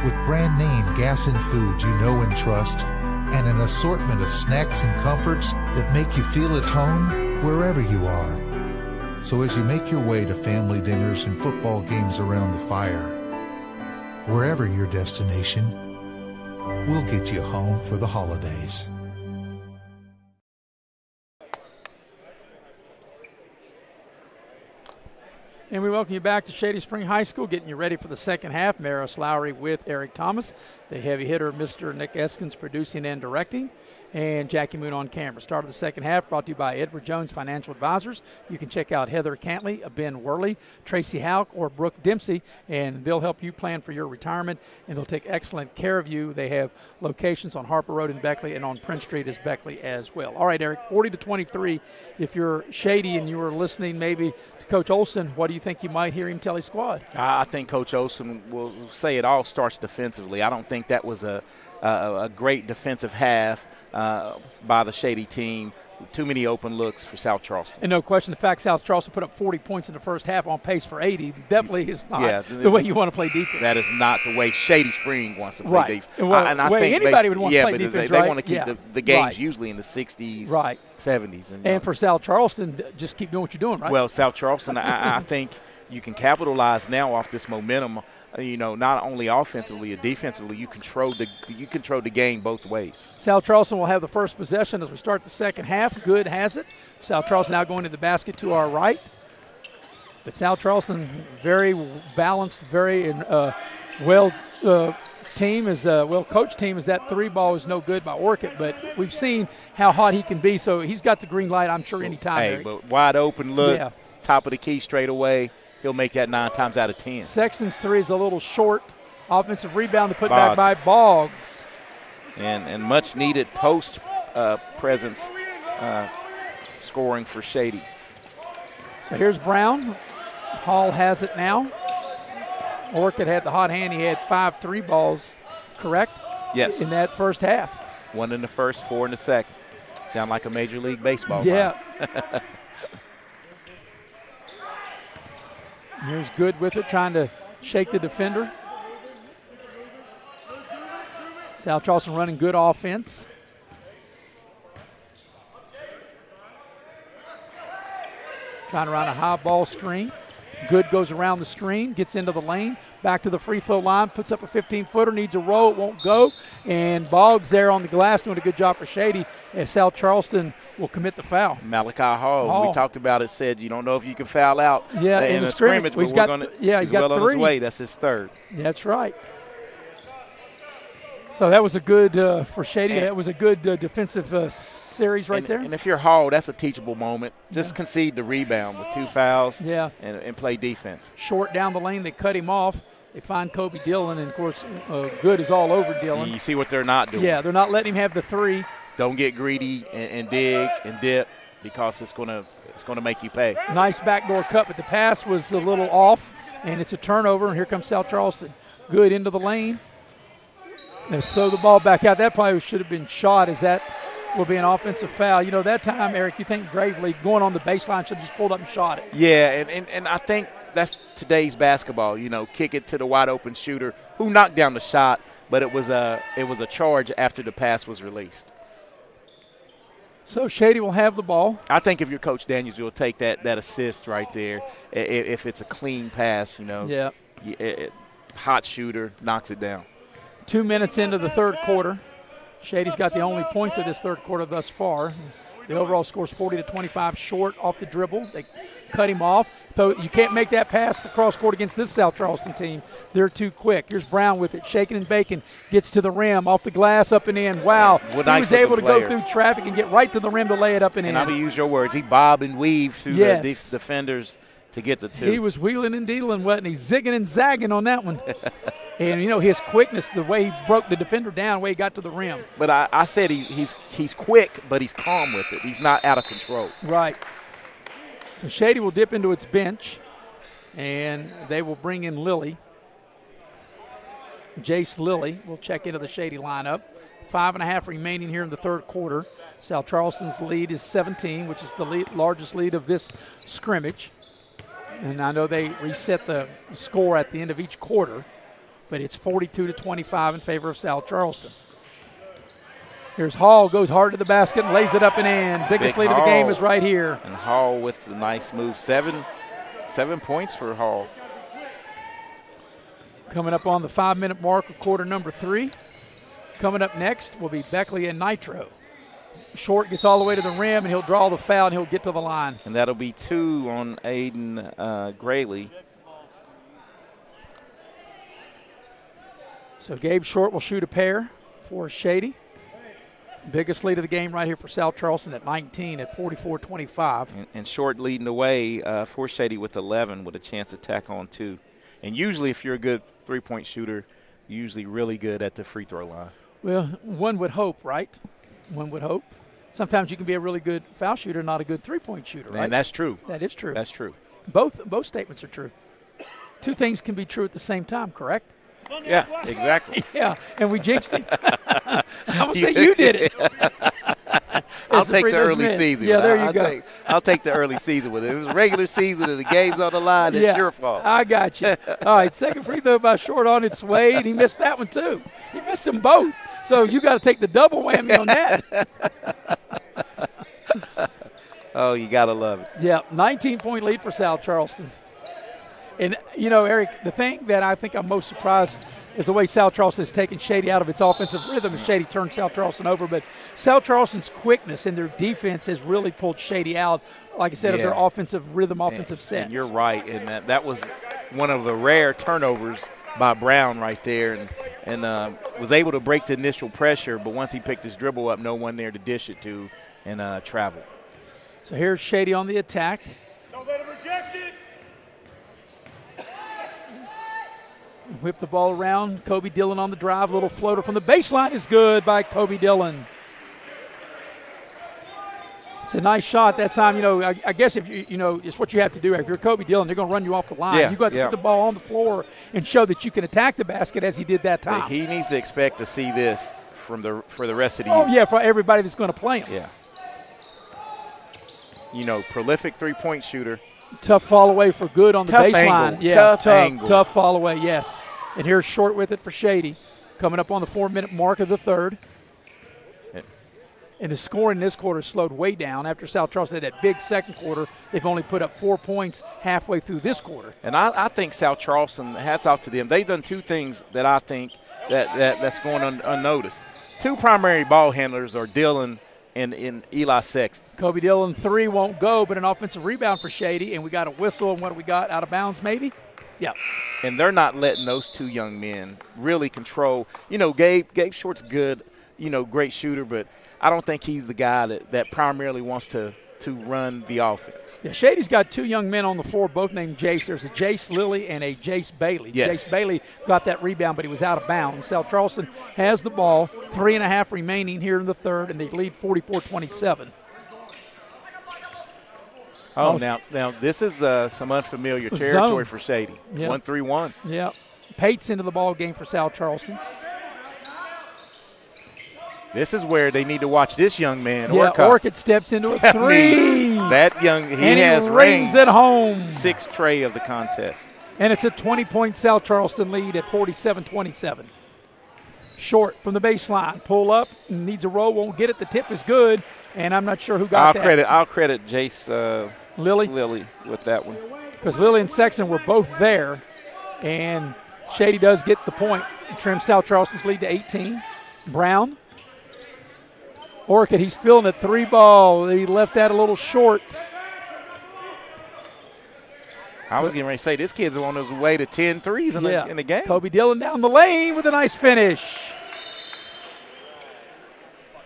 With brand name gas and food you know and trust, and an assortment of snacks and comforts that make you feel at home wherever you are. So as you make your way to family dinners and football games around the fire, wherever your destination, we'll get you home for the holidays. And we welcome you back to Shady Spring High School, getting you ready for the second half. Maris Lowry with Eric Thomas, the heavy hitter, Mr. Nick Eskins, producing and directing, and Jackie Moon on camera. Start of the second half brought to you by Edward Jones Financial Advisors. You can check out Heather Cantley, Ben Worley, Tracy Houck, or Brooke Dempsey, and they'll help you plan for your retirement, and they'll take excellent care of you. They have locations on Harper Road in Beckley and on Prince Street as Beckley as well. All right, Eric, 40-23. If you're Shady and you were listening maybe to Coach Olson, what do you think you might hear him tell his squad? I think Coach Olson will say it all starts defensively. I don't think that was a great defensive half by the Shady team. Too many open looks for South Charleston. And no question, the fact South Charleston put up 40 points in the first half on pace for 80 definitely is not the way you want to play defense. That is not the way Shady Spring wants to play defense. Well, and I think anybody would want to play defense, they want to keep the games usually in the 60s, 70s. And for South Charleston, just keep doing what you're doing, right? Well, South Charleston, I think you can capitalize now off this momentum. You know, not only offensively or defensively, you control the game both ways. South Charleston will have the first possession as we start the second half. Good has it. South Charleston now going to the basket to our right. But South Charleston, very balanced, very well-coached team. Is that three ball is no good by Orchid, but we've seen how hot he can be, so he's got the green light, I'm sure, anytime. Hey, but wide open look, top of the key straight away. He'll make that 9 times out of 10. Sexton's three is a little short, Offensive rebound to put back by Boggs. And much needed post presence scoring for Shady. So here's Brown. Hall has it now. Orchid had the hot hand. He had 5 3 balls, correct? Yes. In that first half. 1 in the first, 4 in the second. Sound like a Major League Baseball. Yeah. Here's Good with it, trying to shake the defender. South Charleston running good offense. Trying to run a high ball screen. Good goes around the screen, gets into the lane, back to the free throw line, puts up a 15-footer, needs a roll, it won't go. And Boggs there on the glass doing a good job for Shady as South Charleston will commit the foul. Malachi Hall, we talked about it, said you don't know if you can foul out in a scrimmage, but he's got 3. He's well on his way. That's his 3rd. That's right. So that was a good, for Shady, that was a good defensive series right there. And if you're Hall, that's a teachable moment. Just concede the rebound with 2 fouls and play defense. Short down the lane, they cut him off. They find Kobe Dillon, and, of course, Good is all over Dillon. You see what they're not doing. Yeah, they're not letting him have the 3. Don't get greedy and dig and dip because it's gonna make you pay. Nice backdoor cut, but the pass was a little off, and it's a turnover, and here comes South Charleston. Good into the lane. They throw the ball back out. That probably should have been shot, as that will be an offensive foul. You know, that time, Eric, you think Gravely going on the baseline should have just pulled up and shot it. Yeah, and I think that's today's basketball. You know, kick it to the wide open shooter who knocked down the shot, but it was a charge after the pass was released. So Shady will have the ball. I think if you're Coach Daniels, you'll take that assist right there if it's a clean pass. You know, hot shooter knocks it down. 2 minutes into the third quarter. Shady's got the only points of this third quarter thus far. The overall score is 40-25, short off the dribble. They cut him off. So you can't make that pass across court against this South Charleston team. They're too quick. Here's Brown with it, shaking and baking. Gets to the rim, off the glass, up and in. Wow. He was able to go through traffic and get right to the rim to lay it up and in. And I'm going to use your words. He bobbed and weaved through the defenders to get the 2. He was wheeling and dealing, wasn't he? Zigging and zagging on that one. And, you know, his quickness, the way he broke the defender down, the way he got to the rim. But I said he's quick, but he's calm with it. He's not out of control. Right. So Shady will dip into its bench, and they will bring in Lilly. Jace Lilly will check into the Shady lineup. 5.5 remaining here in the third quarter. South Charleston's lead is 17, which is the largest lead of this scrimmage. And I know they reset the score at the end of each quarter, but it's 42-25 in favor of South Charleston. Here's Hall, goes hard to the basket and lays it up and in. Biggest lead of the game is right here. And Hall with the nice move. 7 points for Hall. Coming up on the 5-minute mark of quarter number 3. Coming up next will be Beckley and Nitro. Short gets all the way to the rim, and he'll draw the foul, and he'll get to the line. And that'll be 2 on Aiden Grayley. So Gabe Short will shoot a pair for Shady. Biggest lead of the game right here for South Charleston at 19 at 44-25. And Short leading the way for Shady with 11 with a chance to tack on 2. And usually if you're a good three-point shooter, you're usually really good at the free throw line. Well, one would hope, right? One would hope. Sometimes you can be a really good foul shooter, not a good three-point shooter, right? And that's true. That is true. That's true. Both statements are true. Two things can be true at the same time, correct? Yeah, exactly. Yeah, and we jinxed him. I would say you did it. I'll take the early season. Yeah, there you go. I'll take the early season with it. If it was regular season and the game's on the line, it's your fault. I got you. All right, second free throw by Short on its way, and he missed that one too. He missed them both. So you got to take the double whammy on that. Oh, you got to love it. Yeah, 19-point lead for South Charleston. And, you know, Eric, the thing that I think I'm most surprised is the way South Charleston has taken Shady out of its offensive rhythm, and Shady turned South Charleston over. But South Charleston's quickness and their defense has really pulled Shady out, like I said, of their offensive rhythm, offensive sets. And you're right, and that was one of the rare turnovers by Brown right there, and was able to break the initial pressure, but once he picked his dribble up, no one there to dish it to and travel. So here's Shady on the attack. Don't let him reject it. whip the ball around. Kobe Dillon on the drive. Little floater from the baseline is good by Kobe Dillon. It's a nice shot that time. I guess if it's what you have to do. If you're Kobe Dillon, they're going to run you off the line. You've got to put the ball on the floor and show that you can attack the basket as he did that time. He needs to expect to see this for the rest of the year. Oh, yeah, for everybody that's going to play him. Yeah. Prolific three-point shooter. Tough fall away for good on the baseline. Angle. Yeah, tough angle. Tough fall away, yes. And here's Short with it for Shady. Coming up on the 4-minute mark of the third. And the scoring in this quarter slowed way down. After South Charleston had that big second quarter, they've only put up 4 points halfway through this quarter. And I think South Charleston, hats off to them. They've done two things that I think that's going unnoticed. Two primary ball handlers are Dillon and Eli Sexton. Kobe Dillon 3 won't go, but an offensive rebound for Shady, and we got a whistle. And what do we got? Out of bounds maybe? Yeah. And they're not letting those two young men really control. Gabe Short's good, great shooter, but I don't think he's the guy that primarily wants to run the offense. Yeah, Shady's got two young men on the floor, both named Jace. There's a Jace Lilly and a Jace Bailey. Yes. Jace Bailey got that rebound, but he was out of bounds. South Charleston has the ball, 3.5 remaining here in the third, and they lead 44-27. Oh, now this is some unfamiliar territory for Shady. Yep. 1-3-1. Yeah. Pate's into the ball game for South Charleston. This is where they need to watch this young man. Orcutt steps into a three. That young, he has rings at home. 6th tray of the contest. And it's a 20-point South Charleston lead at 47-27. Short from the baseline. Pull up, needs a roll, won't get it. The tip is good, and I'm not sure who got that. I'll credit Jace Lilly with that one. Because Lilly and Sexton were both there, and Shady does get the point. Trim South Charleston's lead to 18. Brown. Orcutt, he's feeling a 3-ball. He left that a little short. I was getting ready to say, this kid's on his way to 10 threes in the game. Kobe Dillon down the lane with a nice finish.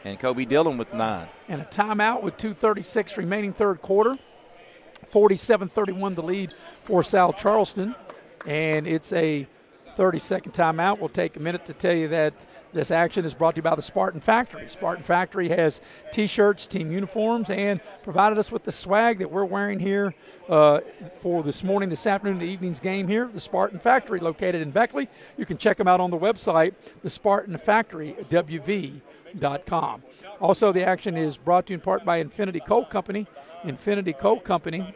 And Kobe Dillon with 9. And a timeout with 2:36 remaining third quarter. 47-31 the lead for South Charleston. And it's a 30-second timeout. We'll take a minute to tell you that this action is brought to you by the Spartan Factory. Spartan Factory has T-shirts, team uniforms, and provided us with the swag that we're wearing here for this morning, this afternoon, the evening's game here. The Spartan Factory, located in Beckley. You can check them out on the website, the Spartan Factory, WV.com. Also, the action is brought to you in part by Infinity Coal Company. Infinity Coal Company,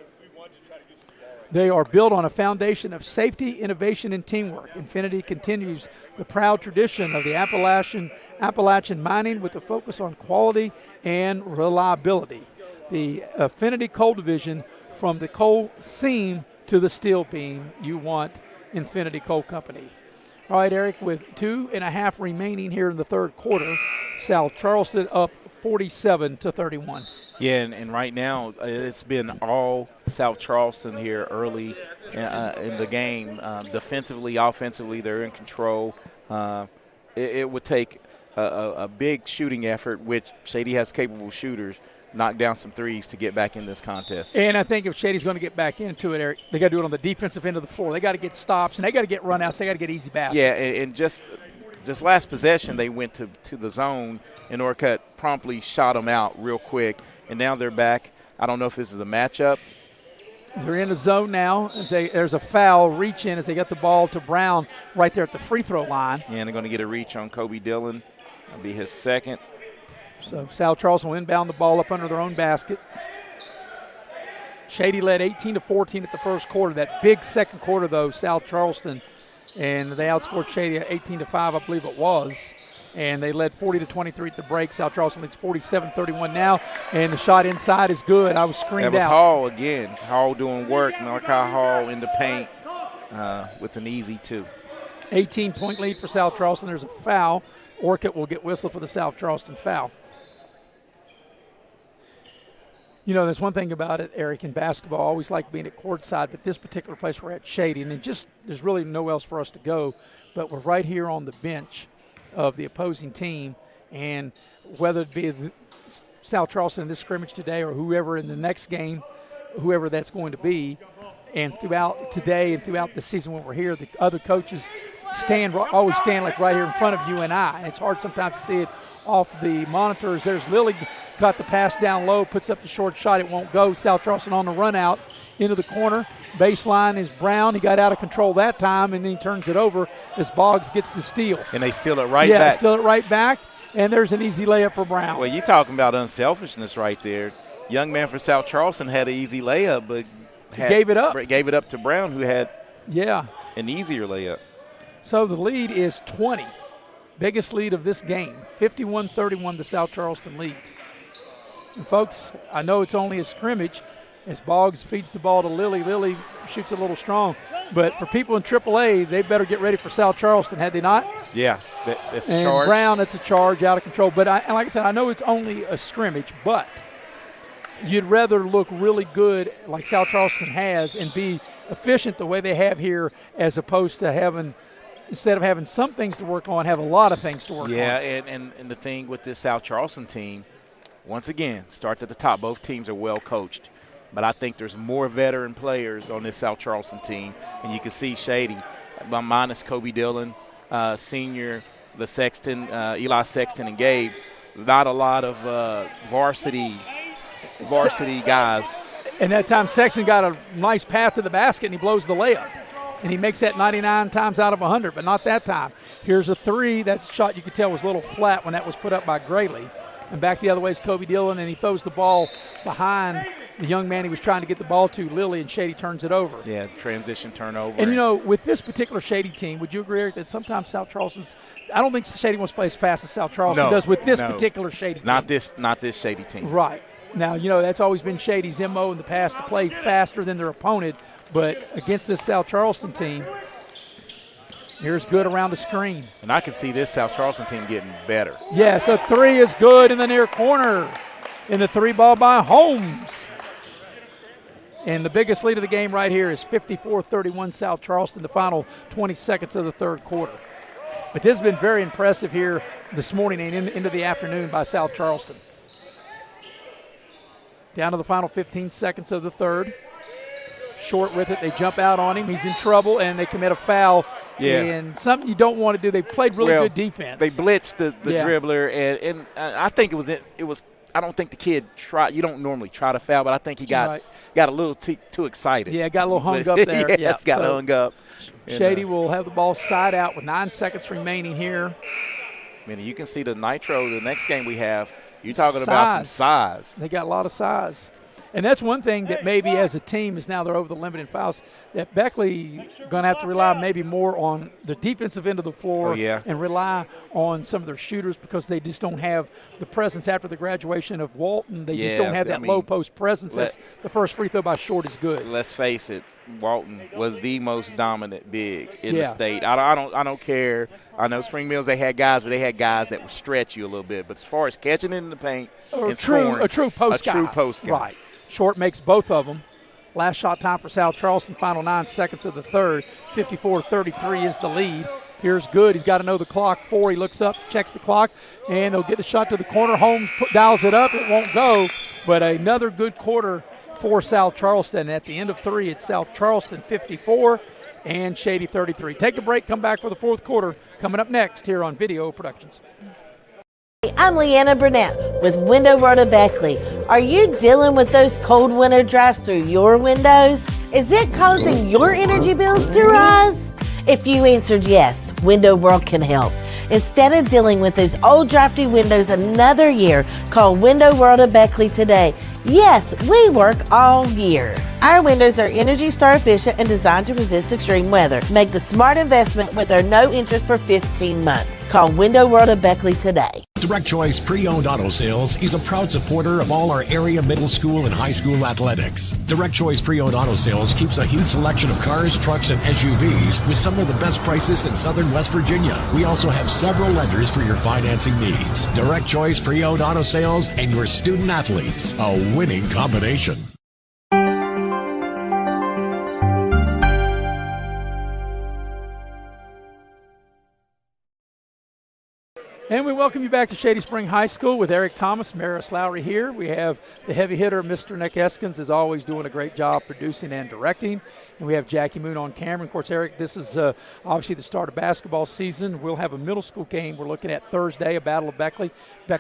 they are built on a foundation of safety, innovation, and teamwork. Infinity continues the proud tradition of the Appalachian mining with a focus on quality and reliability. The Infinity Coal Division, from the coal seam to the steel beam, you want Infinity Coal Company. All right, Eric, with 2.5 remaining here in the third quarter, South Charleston up 47-31. Yeah, and right now it's been all South Charleston here early in the game. Defensively, offensively, they're in control. It would take a big shooting effort, which Shady has capable shooters, knock down some threes to get back in this contest. And I think if Shady's going to get back into it, Eric, they got to do it on the defensive end of the floor. They got to get stops, and they got to get runouts. They got to get easy baskets. Yeah, and just last possession, they went to the zone, and Orcutt promptly shot them out real quick. And now they're back. I don't know if this is a matchup. They're in the zone now. There's a foul reach in as they get the ball to Brown right there at the free throw line. And they're going to get a reach on Kobe Dillon. That'll be his second. So South Charleston will inbound the ball up under their own basket. Shady led 18-14 at the first quarter. That big second quarter, though, South Charleston, and they outscored Shady at 18-5, I believe it was. And they led 40-23 at the break. South Charleston leads 47-31 now, and the shot inside is good. I was screened out. That was Hall again. Hall doing work. Malachi Hall in the paint with an easy 2. 18-point lead for South Charleston. There's a foul. Orcutt will get whistled for the South Charleston foul. You know, there's one thing about it, Eric, in basketball. I always like being at courtside, but this particular place we're at, Shady, and there's really nowhere else for us to go, but we're right here on the bench of the opposing team, and whether it be South Charleston in this scrimmage today or whoever in the next game, whoever that's going to be, and throughout today and throughout the season when we're here, the other coaches always stand like right here in front of you and I. And it's hard sometimes to see it off the monitors. There's Lilly, got the pass down low, puts up the short shot. It won't go. South Charleston on the run out into the corner. Baseline is Brown. He got out of control that time, and then he turns it over as Boggs gets the steal. And they steal it right back. Yeah, steal it right back, and there's an easy layup for Brown. Well, you're talking about unselfishness right there. Young man for South Charleston had an easy layup, but gave it up. Gave it up to Brown, who had an easier layup. So the lead is 20. Biggest lead of this game, 51-31, the South Charleston lead. And folks, I know it's only a scrimmage as Boggs feeds the ball to Lilly. Lilly shoots a little strong. But for people in AAA, they better get ready for South Charleston, had they not? Yeah, that's a and charge. Brown, that's a charge, out of control. But like I said, I know it's only a scrimmage, but you'd rather look really good like South Charleston has and be efficient the way they have here as opposed to having – instead of having some things to work on, have a lot of things to work on. Yeah, and the thing with this South Charleston team, once again, starts at the top. Both teams are well coached. But I think there's more veteran players on this South Charleston team. And you can see Shady, minus Kobe Dillon, senior, the Sexton, Eli Sexton and Gabe, not a lot of varsity guys. And that time Sexton got a nice path to the basket and he blows the layup. And he makes that 99 times out of 100, but not that time. Here's a three. That shot you could tell was a little flat when that was put up by Grayley. And back the other way is Kobe Dillon, and he throws the ball behind the young man he was trying to get the ball to, Lilly, and Shady turns it over. Yeah, transition turnover. And, with this particular Shady team, would you agree, Eric, that sometimes South Charleston's – I don't think Shady wants to play as fast as South Charleston does with this particular Shady team. Not this Shady team. Right. Now, that's always been Shady's MO in the past, to play faster than their opponent. But against this South Charleston team, here's good around the screen. And I can see this South Charleston team getting better. Yes, a three is good in the near corner. In the three ball by Holmes. And the biggest lead of the game right here is 54-31 South Charleston, the final 20 seconds of the third quarter. But this has been very impressive here this morning and into the afternoon by South Charleston. Down to the final 15 seconds of the third. Short with it. They jump out on him. He's in trouble, and they commit a foul. Yeah. And something you don't want to do. They played really good defense. They blitzed the dribbler, and I think it was. I don't think the kid tried. You don't normally try to foul, but I think he got a little too excited. Yeah, got a little hung up there. Yes, got hung up. Shady will have the ball side out with 9 seconds remaining here. I mean, you can see the Nitro, the next game we have. You're talking about some size. They got a lot of size. And that's one thing that maybe as a team is now they're over the limit in fouls, that Beckley going to have to rely maybe more on the defensive end of the floor and rely on some of their shooters because they just don't have the presence after the graduation of Walton. They just don't have that low post presence. The first free throw by Short is good. Let's face it, Walton was the most dominant big in the state. I don't care. I know Spring Mills, they had guys, but they had guys that would stretch you a little bit. But as far as catching it in the paint and scoring, a true post guy. Right. Short makes both of them. Last shot time for South Charleston, final 9 seconds of the third. 54-33 is the lead. Here's Good. He's got to know the clock. 4. He looks up, checks the clock, and they'll get the shot to the corner. Holmes dials it up. It won't go, but another good quarter for South Charleston. At the end of 3, it's South Charleston 54 and Shady 33. Take a break, come back for the fourth quarter. Coming up next here on Video Productions. I'm Leanna Burnett with Window World of Beckley. Are you dealing with those cold winter drafts through your windows? Is it causing your energy bills to rise? If you answered yes, Window World can help. Instead of dealing with those old drafty windows another year, call Window World of Beckley today. Yes, we work all year. Our windows are Energy Star efficient and designed to resist extreme weather. Make the smart investment with our no interest for 15 months. Call Window World of Beckley today. Direct Choice Pre-Owned Auto Sales is a proud supporter of all our area middle school and high school athletics. Direct Choice Pre-Owned Auto Sales keeps a huge selection of cars, trucks, and SUVs with some of the best prices in southern West Virginia. We also have several lenders for your financing needs. Direct Choice Pre-Owned Auto Sales and your student athletes. A winning combination. And we welcome you back to Shady Spring High School with Eric Thomas, Maris Lowry here. We have the heavy hitter, Mr. Nick Eskins, is always doing a great job producing and directing. And we have Jackie Moon on camera. Of course, Eric, this is obviously the start of basketball season. We'll have a middle school game we're looking at Thursday, a Battle of Beckley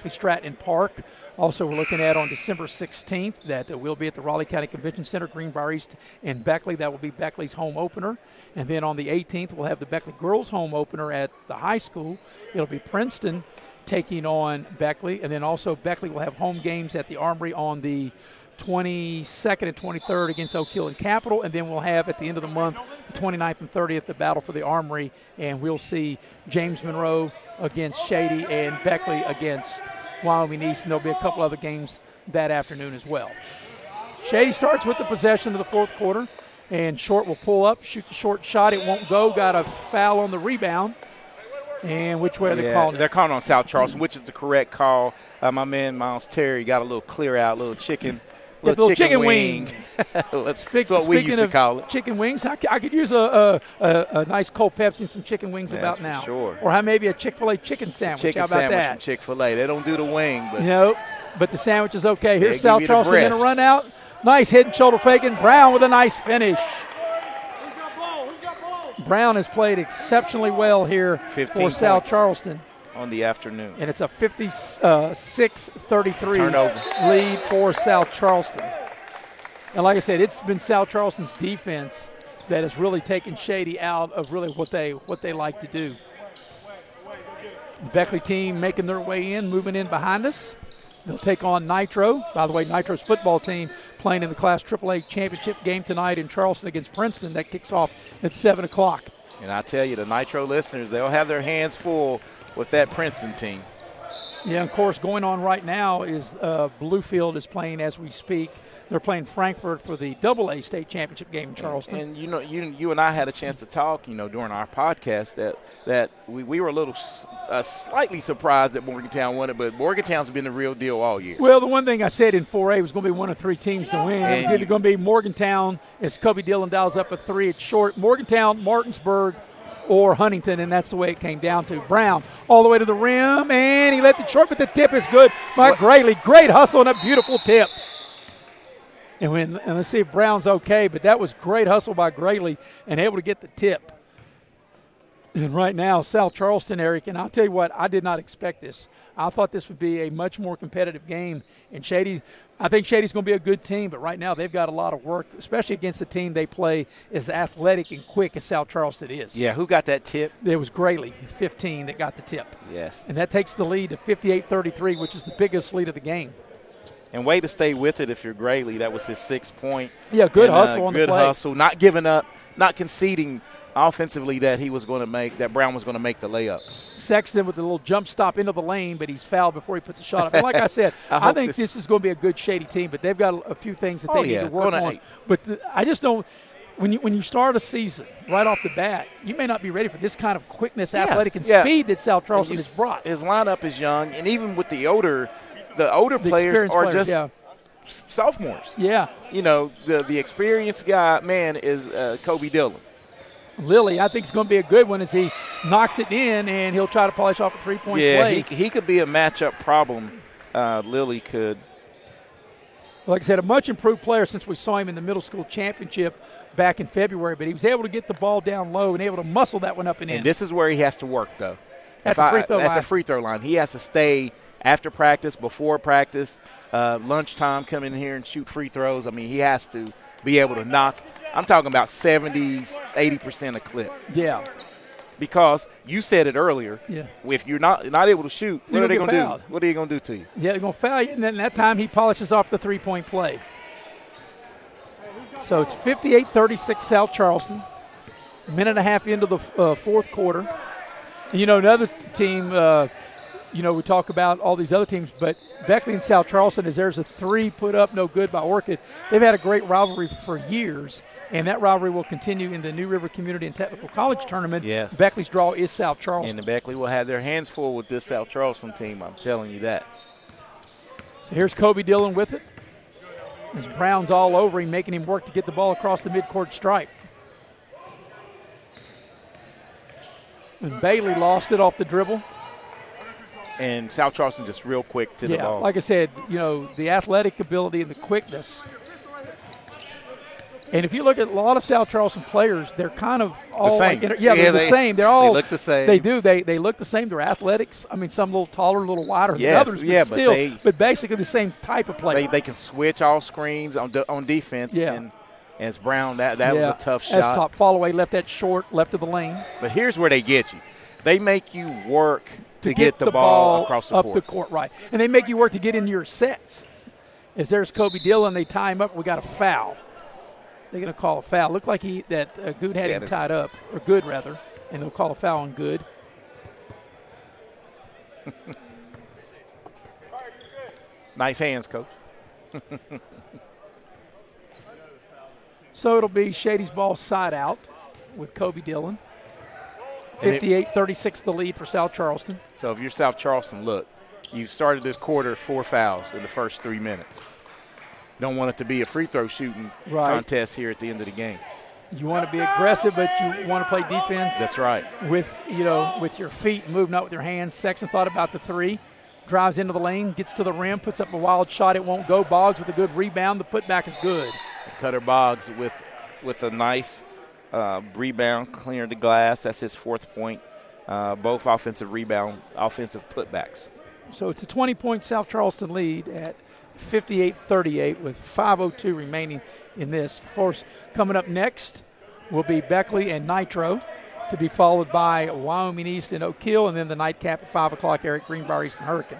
Stratton Park. Also, we're looking at on December 16th that we'll be at the Raleigh County Convention Center, Greenbrier East in Beckley. That will be Beckley's home opener. And then on the 18th, we'll have the Beckley girls home opener at the high school. It'll be Princeton taking on Beckley. And then also Beckley will have home games at the Armory on the 22nd and 23rd against Oak Hill and Capital. And then we'll have at the end of the month, the 29th and 30th, the battle for the Armory. And we'll see James Monroe against Shady and Beckley against Wyoming East, and there'll be a couple other games that afternoon as well. Shady starts with the possession of the fourth quarter, and Short will pull up, shoot the short shot. It won't go. Got a foul on the rebound. And which way are they calling it? They're calling on South Charleston, which is the correct call. My man Miles Terry got a little clear out, little chicken. Little chicken wing. That's what we used to call it. Chicken wings. I could use a nice cold Pepsi and some chicken wings about now. Sure. Or maybe a Chick-fil-A chicken sandwich. How about that? From Chick-fil-A. They don't do the wing, but but the sandwich is okay. Here's South Charleston going to run out. Nice head and shoulder faking. Brown with a nice finish. Brown has played exceptionally well here for South Charleston on the afternoon. And it's a 56-33 lead for South Charleston. And like I said, it's been South Charleston's defense that has really taken Shady out of really what they like to do. The Beckley team making their way in, moving in behind us. They'll take on Nitro. By the way, Nitro's football team playing in the Class AAA championship game tonight in Charleston against Princeton. That kicks off at 7 o'clock. And I tell you, the Nitro listeners, they'll have their hands full with that Princeton team. Yeah, of course, going on right now is Bluefield is playing as we speak. They're playing Frankfurt for the AA state championship game in Charleston. And you and I had a chance to talk, during our podcast that we were a little slightly surprised that Morgantown won it, but Morgantown's been the real deal all year. Well, the one thing I said in 4A was going to be one of three teams to win. It was either going to be Morgantown as Kobe Dillon dials up a three at Short, Morgantown, Martinsburg, or Huntington, and that's the way it came down to. Brown all the way to the rim, and he let it short, but the tip is good by Grayley. Great hustle and a beautiful tip. And let's see if Brown's okay, but that was great hustle by Grayley and able to get the tip. And right now, South Charleston, Eric, and I'll tell you what, I did not expect this. I thought this would be a much more competitive game. And I think Shady's going to be a good team, but right now they've got a lot of work, especially against a team they play as athletic and quick as South Charleston is. Yeah, who got that tip? It was Grayley, 15, that got the tip. Yes. And that takes the lead to 58-33, which is the biggest lead of the game. And way to stay with it if you're Grayley. That was his 6 point. Yeah, good hustle on the play. Good hustle, not giving up, not conceding offensively that Brown was going to make the layup. Sexton with a little jump stop into the lane, but he's fouled before he put the shot up. And like I said, I think this is going to be a good Shady team, but they've got a few things that they need to work on. But I just don't – when you start a season right off the bat, you may not be ready for this kind of quickness, athletic, and speed that South Charleston has brought. His lineup is young, and even with the older players are just sophomores. Yeah. The experienced guy, man, is Kobe Dillon. Lilly, I think it's going to be a good one as he knocks it in, and he'll try to polish off a three-point play. Yeah, he could be a matchup problem. Lilly could. Like I said, a much improved player since we saw him in the middle school championship back in February, but he was able to get the ball down low and able to muscle that one up and in. And this is where he has to work, though. At the free throw line. He has to stay after practice, before practice, lunchtime, come in here and shoot free throws. I mean, he has to be able to knock. I'm talking about 70s, 80% a clip. Yeah. Because you said it earlier. Yeah. If you're not able to shoot, what are they going to do? What are they going to do to you? Yeah, they're going to foul you, and then that time he polishes off the three-point play. So it's 58-36 South Charleston. A minute and a half into the fourth quarter. And, another team, we talk about all these other teams, but Beckley and South Charleston, as there's a three put up, no good by Orchid. They've had a great rivalry for years, and that rivalry will continue in the New River Community and Technical College Tournament. Yes. Beckley's draw is South Charleston. And the Beckley will have their hands full with this South Charleston team, I'm telling you that. So here's Kobe Dillon with it. There's Brown's all over him, making him work to get the ball across the midcourt stripe. And Bailey lost it off the dribble. and South Charleston just real quick to the ball. Like I said, the athletic ability and the quickness. And if you look at a lot of South Charleston players, they're kind of all the same. They're the same. They're all they look the same. They do. They look the same. Their athletics. I mean, some a little taller, a little wider than others, but still, but basically the same type of player. They can switch all screens on defense. Yeah. And as Brown, that was a tough shot. That's top. Fall away, left that short, left of the lane. But here's where they get you. They make you work to get the ball across the up court. the court, right? And they make you work to get in your sets. As there's Kobe Dillon, they tie him up. We got a foul. They're going to call a foul. Looked like Good had him tied up, or Good rather, and they'll call a foul on Good. Nice hands, Coach. So it'll be Shady's ball side out with Kobe Dillon. 58-36 the lead for South Charleston. So if you're South Charleston, look, you started this quarter 4 fouls in the first 3 minutes. Don't want it to be a free throw shooting contest here at the end of the game. You want to be aggressive, but you want to play defense. That's right. With your feet, move not with your hands. Sexton thought about the three, drives into the lane, gets to the rim, puts up a wild shot. It won't go. Boggs with a good rebound. The putback is good. Cutter Boggs with a nice rebound, clearing the glass. That's his 4th point. Both offensive putbacks. So it's a 20-point South Charleston lead at 58-38 with 5:02 remaining in this. First, coming up next will be Beckley and Nitro, to be followed by Wyoming East and Oak Hill, and then the nightcap at 5 o'clock, Eric Greenbrier East and Hurricane.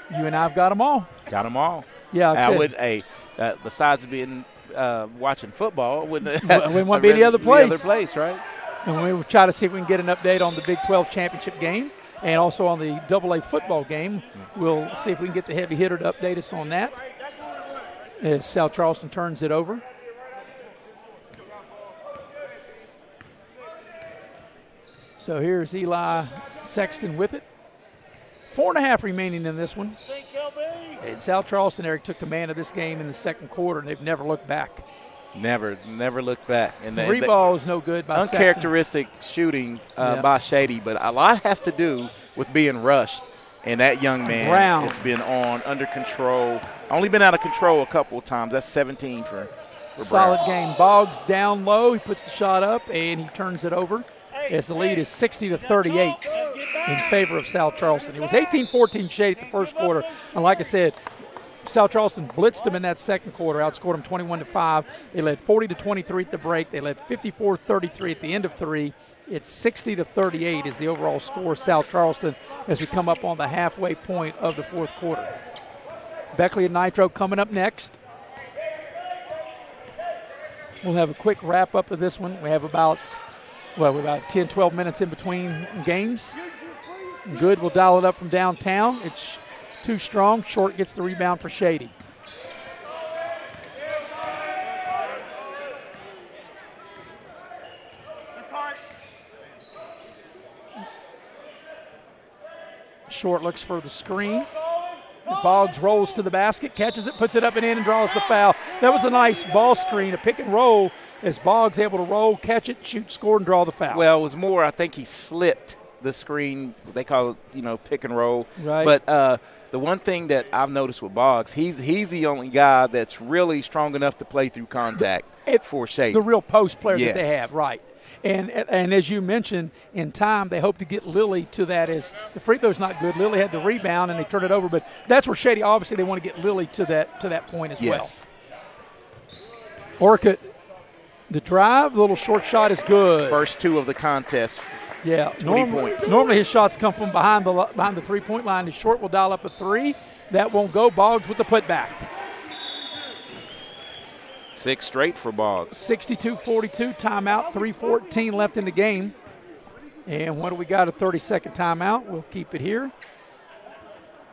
You and I have got them all. Got them all. Yeah, besides being watching football, wouldn't want to be the other place. The other place, right? And we will try to see if we can get an update on the Big 12 championship game and also on the AA football game. We'll see if we can get the heavy hitter to update us on that as South Charleston turns it over. So here's Eli Sexton with it. 4.5 remaining in this one. And South Charleston, Eric, took command of this game in the second quarter, and they've never looked back. Never looked back. And Three balls no good by uncharacteristic Sexton. Shooting by Shady, but a lot has to do with being rushed. And that young man has been under control. Only been out of control a couple of times. That's 17 for Solid Brown. game. Boggs down low. He puts the shot up, and he turns it over as the lead is 60-38 in favor of South Charleston. It was 18-14 Shady at the first quarter. And like I said, South Charleston blitzed them in that second quarter, outscored them 21-5. They led 40-23 at the break. They led 54-33 at the end of 3. It's 60-38 is the overall score, South Charleston, as we come up on the halfway point of the fourth quarter. Beckley and Nitro coming up next. We'll have a quick wrap-up of this one. We have about 10, 12 minutes in between games. Good will dial it up from downtown. It's too strong. Short gets the rebound for Shady. Short looks for the screen. Boggs rolls to the basket, catches it, puts it up and in, and draws the foul. That was a nice ball screen, a pick and roll, as Boggs able to roll, catch it, shoot, score, and draw the foul. Well, it was more, I think he slipped the screen. They call it, pick and roll. Right. But the one thing that I've noticed with Boggs, he's the only guy that's really strong enough to play through contact for Shady. The real post player Yes. that they have, right. And as you mentioned, in time, they hope to get Lilly to that as the free throw's not good. Lilly had the rebound, and they turned it over. But that's where Shady, obviously, they want to get Lilly to that point as well. Orcutt, the drive, the little short shot is good. First 2 of the contest. Yeah, 20 points. Normally his shots come from behind the 3-point line. His short will dial up a 3. That won't go. Boggs with the putback. 6 straight for Boggs. 62-42, timeout, 3:14 left in the game. And what do we got, a 30-second timeout? We'll keep it here.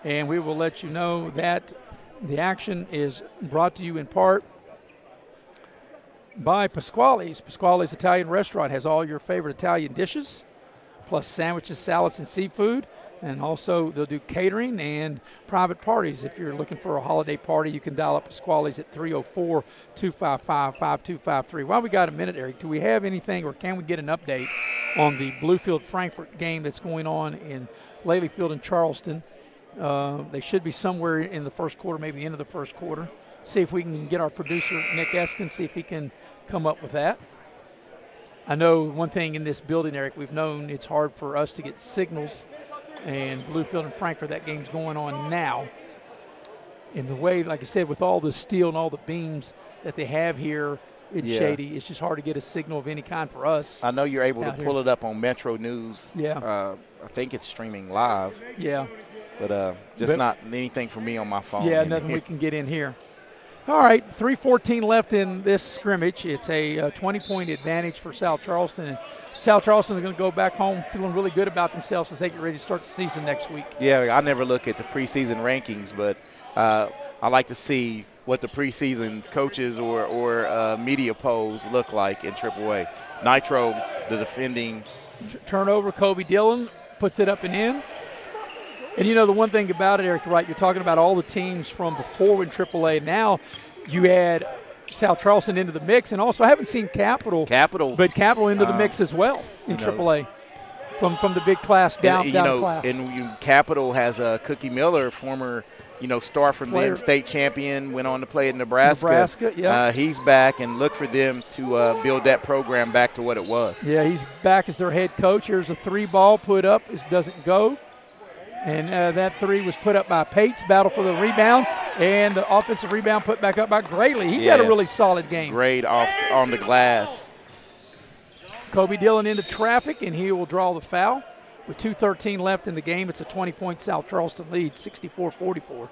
And we will let you know that the action is brought to you in part by Pasquale's. Pasquale's Italian Restaurant has all your favorite Italian dishes, plus sandwiches, salads, and seafood. And also they'll do catering and private parties. If you're looking for a holiday party, you can dial up Pasquale's at 304-255-5253. While we got a minute, Eric, do we have anything or can we get an update on the Bluefield-Frankfort game that's going on in Laley Field in Charleston. They should be somewhere in the first quarter, maybe the end of the first quarter. See if we can get our producer, Nick Eskin, see if he can come up with that. I know one thing in this building, Eric, we've known it's hard for us to get signals, and Bluefield and Frankfort, that game's going on now. In the way, like I said, with all the steel and all the beams that they have here in Shady, it's just hard to get a signal of any kind for us. I know you're able to pull it up on Metro News. Yeah. I think it's streaming live. Yeah. But just not anything for me on my phone. Yeah, nothing we can get in here. All right, 3:14 left in this scrimmage. It's a 20-point advantage for South Charleston. And South Charleston is going to go back home feeling really good about themselves as they get ready to start the season next week. Yeah, I never look at the preseason rankings, but I like to see what the preseason coaches or media polls look like in AAA. Nitro, the defending. Turnover, Kobe Dillon puts it up and in. And, you know, the one thing about it, Eric, right, you're talking about all the teams from before in AAA. Now you add South Charleston into the mix, and also I haven't seen Capital into the mix as well in AAA from the big class down class. And Capital has Cookie Miller, former star from them, state champion, went on to play in Nebraska. Yeah. He's back, and look for them to build that program back to what it was. Yeah, he's back as their head coach. Here's a 3-ball put up. It doesn't go. And that 3 was put up by Pates, battle for the rebound, and the offensive rebound put back up by Graley. He's had a really solid game. Great off on the glass. Kobe Dillon into traffic, and he will draw the foul. With 2:13 left in the game, it's a 20-point South Charleston lead, 64-44.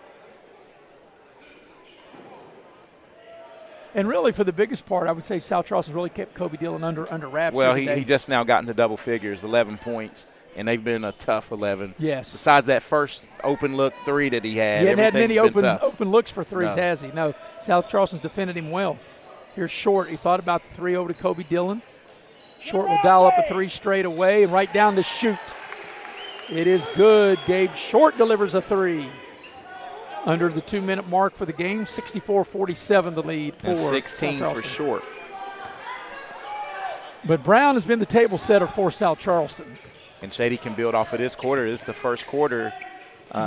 And really, for the biggest part, I would say South Charleston really kept Kobe Dillon under wraps. Well, he just now got into double figures, 11 points. And they've been a tough 11. Yes. Besides that first open look 3 that he had. He hadn't had many open looks for threes, No. has he? No. South Charleston's defended him well. Here's Short. He thought about the 3 over to Kobe Dillon. Short will dial up a 3 straight away and right down the shoot. It is good. Gabe Short delivers a 3. Under the 2-minute mark for the game, 64-47 the lead for and 16 South for Charleston. Short. But Brown has been the table setter for South Charleston. And Shady can build off of this quarter. This is the first quarter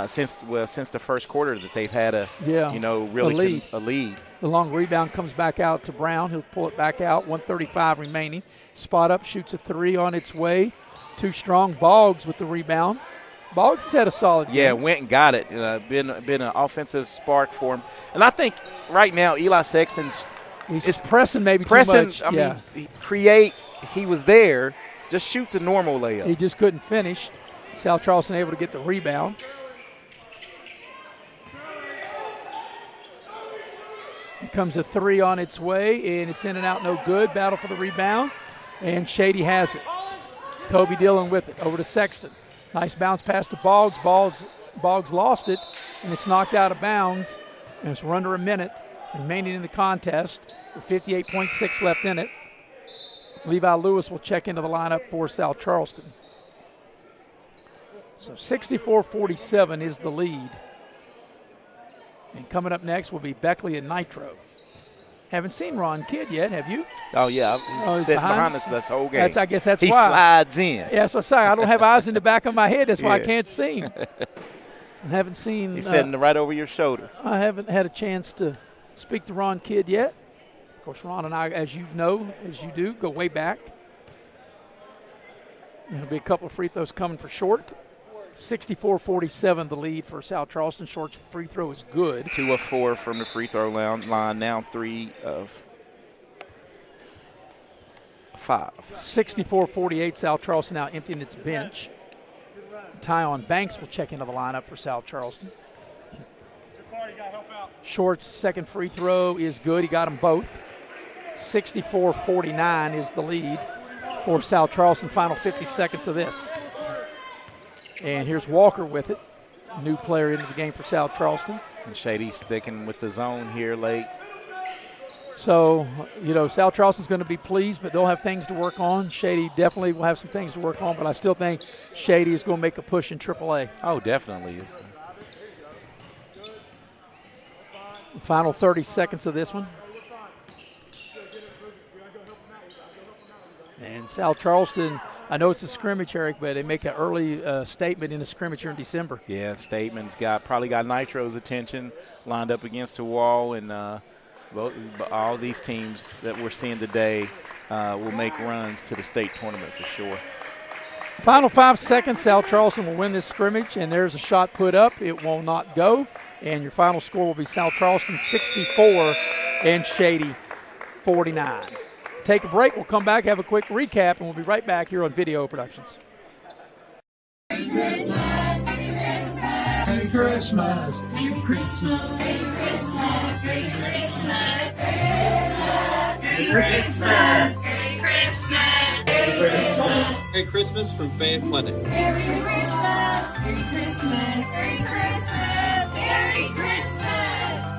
since the first quarter that they've had a lead. The long rebound comes back out to Brown. He'll pull it back out. 1:35 remaining. Spot up, shoots a 3 on its way. Too strong. Boggs with the rebound. Boggs has had a solid game. Yeah, went and got it. Been an offensive spark for him. And I think right now Eli Sexton's he's just pressing too much. I mean, he was there. Just shoot the normal layup. He just couldn't finish. South Charleston able to get the rebound. Here comes a 3 on its way, and it's in and out, no good. Battle for the rebound, and Shady has it. Kobe Dillon with it, over to Sexton. Nice bounce pass to Boggs. Boggs lost it, and it's knocked out of bounds, and it's under a minute remaining in the contest with 58.6 left in it. Levi Lewis will check into the lineup for South Charleston. So 64-47 is the lead. And coming up next will be Beckley and Nitro. Haven't seen Ron Kidd yet, have you? Oh, yeah. He's sitting behind us this whole game. I guess that's why. He slides in. Yeah, so I don't have eyes in the back of my head. That's why I can't see him. I haven't seen. He's sitting right over your shoulder. I haven't had a chance to speak to Ron Kidd yet. Of course, Ron and I, as you know, as you do, go way back. There'll be a couple of free throws coming for Short. 64-47 the lead for South Charleston. Short's free throw is good. 2 of 4 from the free throw line. Now 3 of 5. 64-48. South Charleston now emptying its bench. Tyon Banks will check into the lineup for South Charleston. Short's second free throw is good. He got them both. 64-49 is the lead for South Charleston. Final 50 seconds of this. And here's Walker with it. New player into the game for South Charleston. And Shady's sticking with the zone here late. So, South Charleston's going to be pleased, but they'll have things to work on. Shady definitely will have some things to work on, but I still think Shady is going to make a push in AAA. Oh, definitely. Final 30 seconds of this one. And South Charleston I know it's a scrimmage, Eric, but they make an early statement in the scrimmage here in December. Yeah, statement's probably got Nitro's attention, lined up against the wall, and all these teams that we're seeing today will make runs to the state tournament for sure. Final 5 seconds, South Charleston will win this scrimmage, and there's a shot put up. It will not go, and your final score will be South Charleston 64 and Shady 49. Take a break. We'll come back, have a quick recap, and we'll be right back here on Video Productions. Merry Christmas, Merry Christmas, Merry Christmas, Merry Christmas, Merry Christmas, Merry Christmas, Merry Christmas, Merry Christmas. Merry Christmas from Fayette Clinic. Merry Christmas, Merry Christmas, Merry Christmas, Merry Christmas,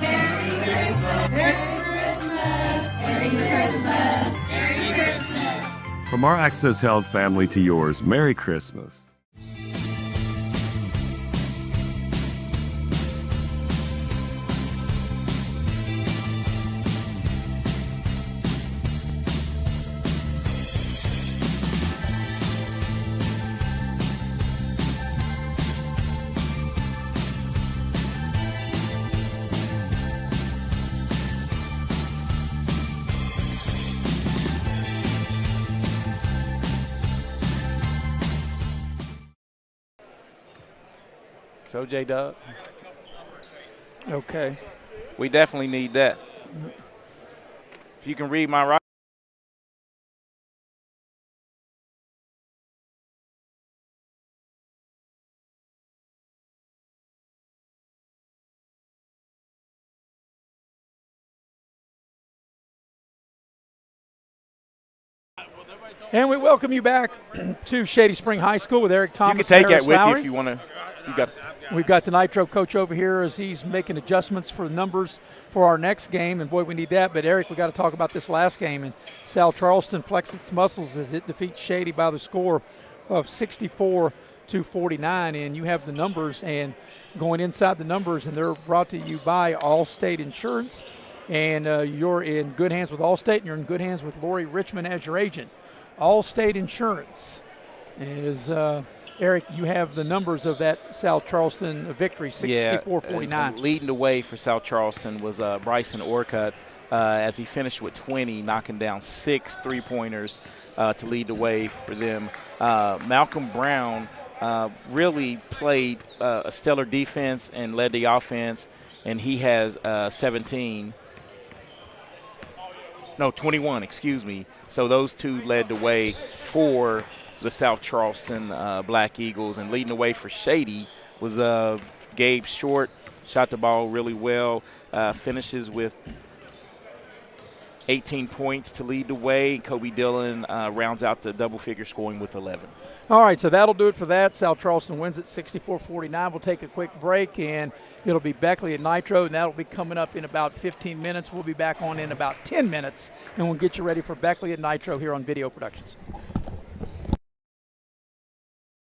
Merry Christmas, Merry Christmas, Merry Christmas, Merry Christmas. From our Access Health family to yours, Merry Christmas. So, J-Dub. Okay. We definitely need that. If you can read my right. And we welcome you back to Shady Spring High School with Eric Thomas. You can take that with Lowry. you if you want to. We've got the Nitro coach over here as he's making adjustments for the numbers for our next game, and boy, we need that. But Eric, we got to talk about this last game, and South Charleston flexed its muscles as it defeats Shady by the score of 64-49. And you have the numbers, and going inside the numbers, and they're brought to you by Allstate Insurance, and you're in good hands with Allstate, and you're in good hands with Lori Richmond as your agent. Allstate Insurance is. Eric, you have the numbers of that South Charleston victory, 64-49. Yeah, leading the way for South Charleston was Bryson Orcutt as he finished with 20, knocking down 6 3-pointers to lead the way for them. Malcolm Brown really played a stellar defense and led the offense, and he has 21, excuse me. So those two led the way for the South Charleston Black Eagles, and leading the way for Shady was Gabe Short. Shot the ball really well, finishes with 18 points to lead the way. Kobe Dillon rounds out the double-figure scoring with 11. All right, so that'll do it for that. South Charleston wins at 64-49. We'll take a quick break, and it'll be Beckley at Nitro, and that'll be coming up in about 15 minutes. We'll be back on in about 10 minutes, and we'll get you ready for Beckley at Nitro here on Video Productions.